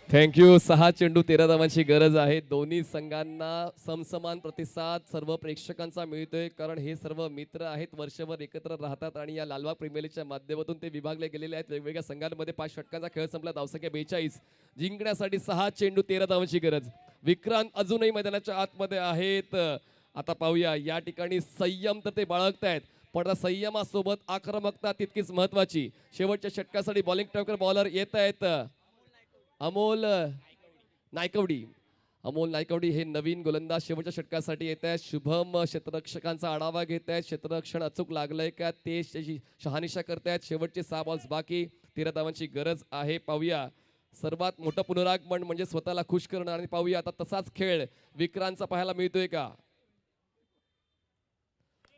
[SPEAKER 2] थँक्यू. 6 चेंडू 13 धावांची गरज आहे. दोन्ही संघांना समसमान प्रतिसाद सर्व प्रेक्षकांचा मिळतोय, कारण हे सर्व मित्र आहेत, वर्षभर एकत्र राहतात आणि या लालबाग प्रीमियर लीगच्या माध्यमातून ते विभागले गेलेले आहेत वेगवेगळ्या संघांमध्ये. 5 षटकांचा खेळ संपला. धावसंख्या 42. जिंकण्यासाठी 6 चेंडू 13 धावांची गरज. विक्रांत अजूनही मैदानाच्या आतमध्ये आहेत. आता पाहूया, या ठिकाणी संयम तर ते बाळगतायत, पण आता संयमासोबत आक्रमकता तितकीच महत्वाची. शेवटच्या षटकासाठी बॉलिंग ट्रॅकर बॉलर येत आहेत. अमोल नायकवडी. अमोल नायकवडी हे नवीन गोलंदाज शेवटच्या षटकासाठी येत आहेत. शुभम क्षेत्ररक्षकांचा आढावा घेत आहेत. क्षेत्ररक्षण अचूक लागलंय का ते शहानिशा करतायत. शेवटचे 6 बॉल्स बाकी. 13 धावांची गरज आहे. पाहूया, सर्वात मोठं पुनरागमन म्हणजे स्वतःला खुश करणं. आणि पाहूया आता तसाच खेळ विक्रांतचा पाहायला मिळतोय का.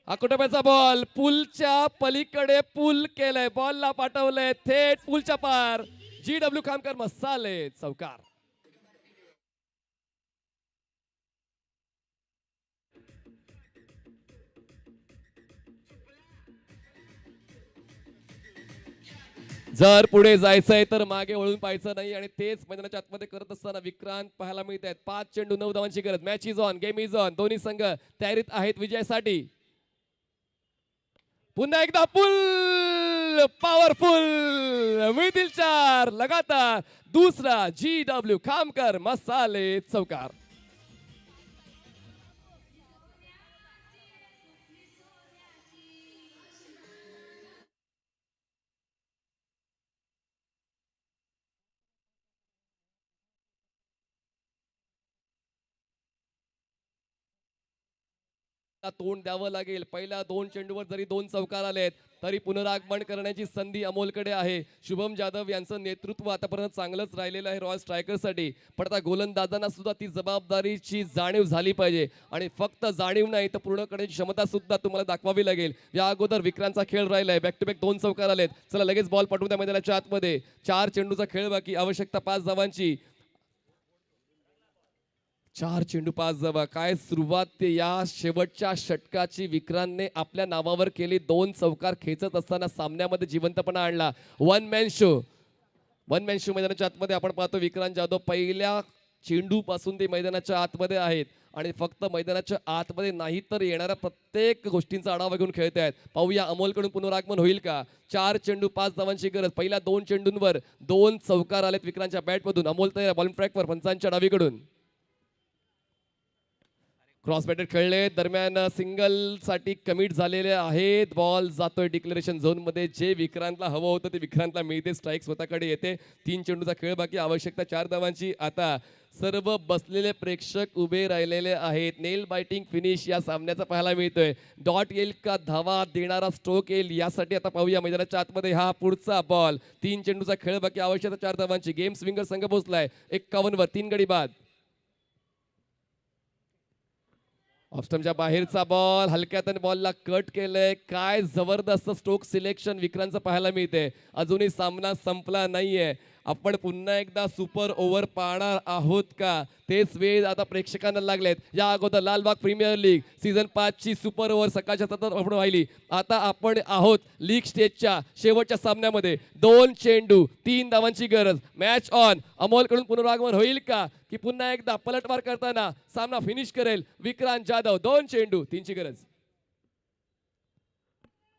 [SPEAKER 2] अकोटप्याचा बॉल पूलच्या पलीकडे पूल केलंय. बॉलला पाठवलंय थेट पूलच्या पार. GW खामकर मसाले चौकार. जर पुढे जायचंय तर मागे वळून पाहायचं नाही आणि तेच मैदानाच्या आतमध्ये करत असताना विक्रांत पाहायला मिळत आहेत. 5 चेंडू 9 धावांची गरज. Match is on, game is on. दोन्ही संघ तयारीत आहेत विजयासाठी. पुन्हा एकदा पुल पॉवरफुल. मिळतील 4 लगातार. दुसरा GW खामकर मसाले चौकार. तोंड द्यावं लागेल. पहिल्या 2 चेंडूवर जरी 2 चौकार आलेत तरी पुनरागमन करण्याची संधी अमोलकडे आहे. शुभम जाधव यांचं नेतृत्व आतापर्यंत चांगलंच राहिलेलं आहे रॉयल स्ट्रायकरसाठी, पण आता गोलंदाजांना सुद्धा ती जबाबदारीची जाणीव झाली पाहिजे आणि फक्त जाणीव नाही तर पूर्ण करण्याची क्षमता सुद्धा तुम्हाला दाखवावी लागेल. या अगोदर विक्रांतचा खेळ राहिलाय. बॅक टू बॅक 2 चौकार आलेत. चला लगेच बॉल पाठवून त्या मैदानाच्या आतमध्ये. 4 चेंडूचा खेळ बाकी. आवश्यकता 5 धावांची. 4 चेंडू 5 धावा. काय सुरुवात ते या शेवटच्या षटकाची विक्रांतने आपल्या नावावर केली. 2 चौकार खेचत असताना सामन्यामध्ये जिवंतपणा आणला. वन मॅन शो मैदानाच्या आतमध्ये आपण पाहतो. विक्रांत जाधव पहिल्या चेंडू पासून ते मैदानाच्या आतमध्ये आहेत आणि फक्त मैदानाच्या आतमध्ये नाही तर येणाऱ्या प्रत्येक गोष्टींचा आढावा घेऊन खेळत आहेत. पाहूया अमोलकडून पुनरागमन होईल का. 4 चेंडू 5 धावांची गरज. पहिल्या 2 चेंडूंवर 2 चौकार आलेत विक्रांतच्या बॅटमधून. अमोल तयार बॉलिंग ट्रॅकवर पंचांच्या डावीकडून. क्रॉस बॅटेड खेळले दरम्यान सिंगल साठी कमिट झालेले आहेत. बॉल जातोय डिक्लेरेशन झोन मध्ये. जे विक्रांतला हवं होतं ते विक्रांतला मिळते. स्ट्राईक स्वतःकडे येते. 3 चेंडूचा खेळ बाकी. आवश्यकता 4 धावांची. आता सर्व बसलेले प्रेक्षक उभे राहिलेले आहेत. नेल बायटिंग फिनिश या सामन्याचा पाहायला मिळतोय. डॉट येईल का धावा देणारा स्ट्रोक येईल यासाठी आता पाहूया मैदानाच्या आतमध्ये हा पुढचा बॉल. 3 चेंडूचा खेळ बाकी. आवश्यकता 4 धावांची. गेम स्विंगर संघ पोहोचलाय 51 वर. 3 गडी बाद. ऑफस्टमच्या बाहेरचा बॉल. हलक्यात बॉलला कट केलंय. काय जबरदस्त स्ट्रोक सिलेक्शन विक्रांतचं पाहायला मिळते. अजूनही सामना संपला नाहीये आपण पुन्हा एकदा सुपर ओव्हर पाहणार आहोत का तेच वेळ आता प्रेक्षकांना लागलेत. या अगोदर लालबाग प्रीमियर लीग सीझन 5 ची सुपर ओव्हर सकाळच्या सतत आपण वाहिली. आता आपण आहोत लीग स्टेजच्या शेवटच्या सामन्यामध्ये. 2 चेंडू 3 धावांची गरज. Match on. अमोलकडून पुनरागमन होईल का की पुन्हा एकदा पलटवार करताना सामना फिनिश करेल विक्रांत जाधव. 2 चेंडू 3 ची गरज.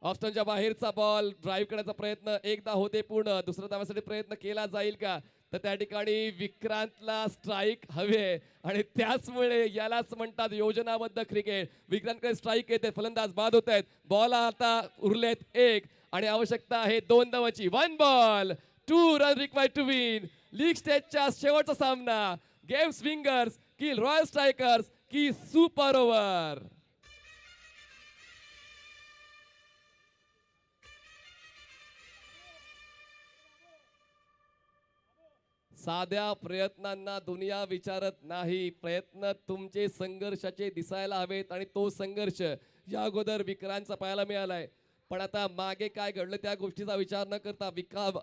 [SPEAKER 2] ऑफस्टनच्या बाहेरचा बॉल ड्राईव्ह करण्याचा प्रयत्न एकदा होते पूर्ण. दुसऱ्या धावासाठी प्रयत्न केला जाईल का तर त्या ठिकाणी विक्रांतला स्ट्राईक हवे आणि त्याचमुळे यालाच म्हणतात योजनाबद्ध क्रिकेट. विक्रांतकडे स्ट्राईक येते. फलंदाज बाद होत आहेत. बॉल आता उरलेत 1 आणि आवश्यकता आहे 2 धावांची. 1 ball 2 run required to win. League स्टेजच्या शेवटचा सामना. गेम स्विंगर्स की रॉयल स्ट्रायकर्स की सुपर ओव्हर. साध्या प्रयत्नांना दुनिया विचारत नाही. प्रयत्न तुमचे संघर्षाचे दिसायला हवेत आणि तो संघर्ष या अगोदर विक्रांतचा पाहायला मिळालाय. पण आता मागे काय घडलं त्या गोष्टीचा विचार न करता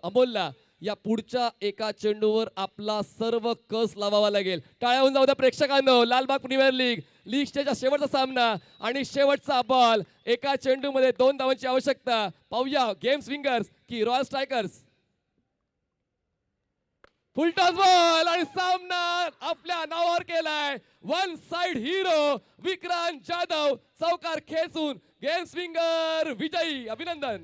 [SPEAKER 2] अमोलला या पुढच्या एका चेंडूवर आपला सर्व कस लावावा लागेल. टाळ्या होऊन जाऊ द्या प्रेक्षकांनो. लालबाग प्रीमियर लीग लीग स्टेजचा शेवटचा सामना आणि शेवटचा बॉल. एका चेंडूमध्ये 2 धावांची आवश्यकता. पाहूया गेम स्विंगर्स की रॉयल स्ट्रायकर्स. फुलटॉस बॉल आणि सामना आपल्या नावावर केलाय. 1 साइड हिरो विक्रांत जाधव चौकार खेचून गेम स्विंगर विजयी. अभिनंदन.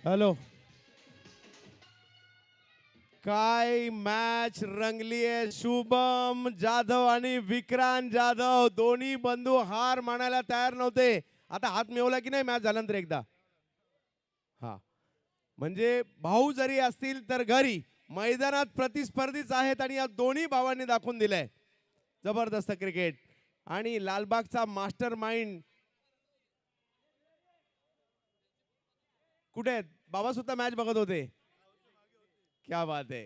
[SPEAKER 1] हॅलो. काय मॅच रंगली आहे. शुभम जाधव आणि विक्रांत जाधव दोन्ही बंधू हार मानायला तयार नव्हते. आता हात मिळवला की नाही मॅच झाल्यानंतर एकदा. हा म्हणजे भाऊ जरी असतील तर घरी मैदानात प्रतिस्पर्धीच आहेत आणि या दोन्ही भावांनी दाखवून दिलंय जबरदस्त क्रिकेट. आणि लालबागचा मास्टर माइंड कुठे आहेत? बाबा सुद्धा मॅच बघत होते. क्या बात आहे.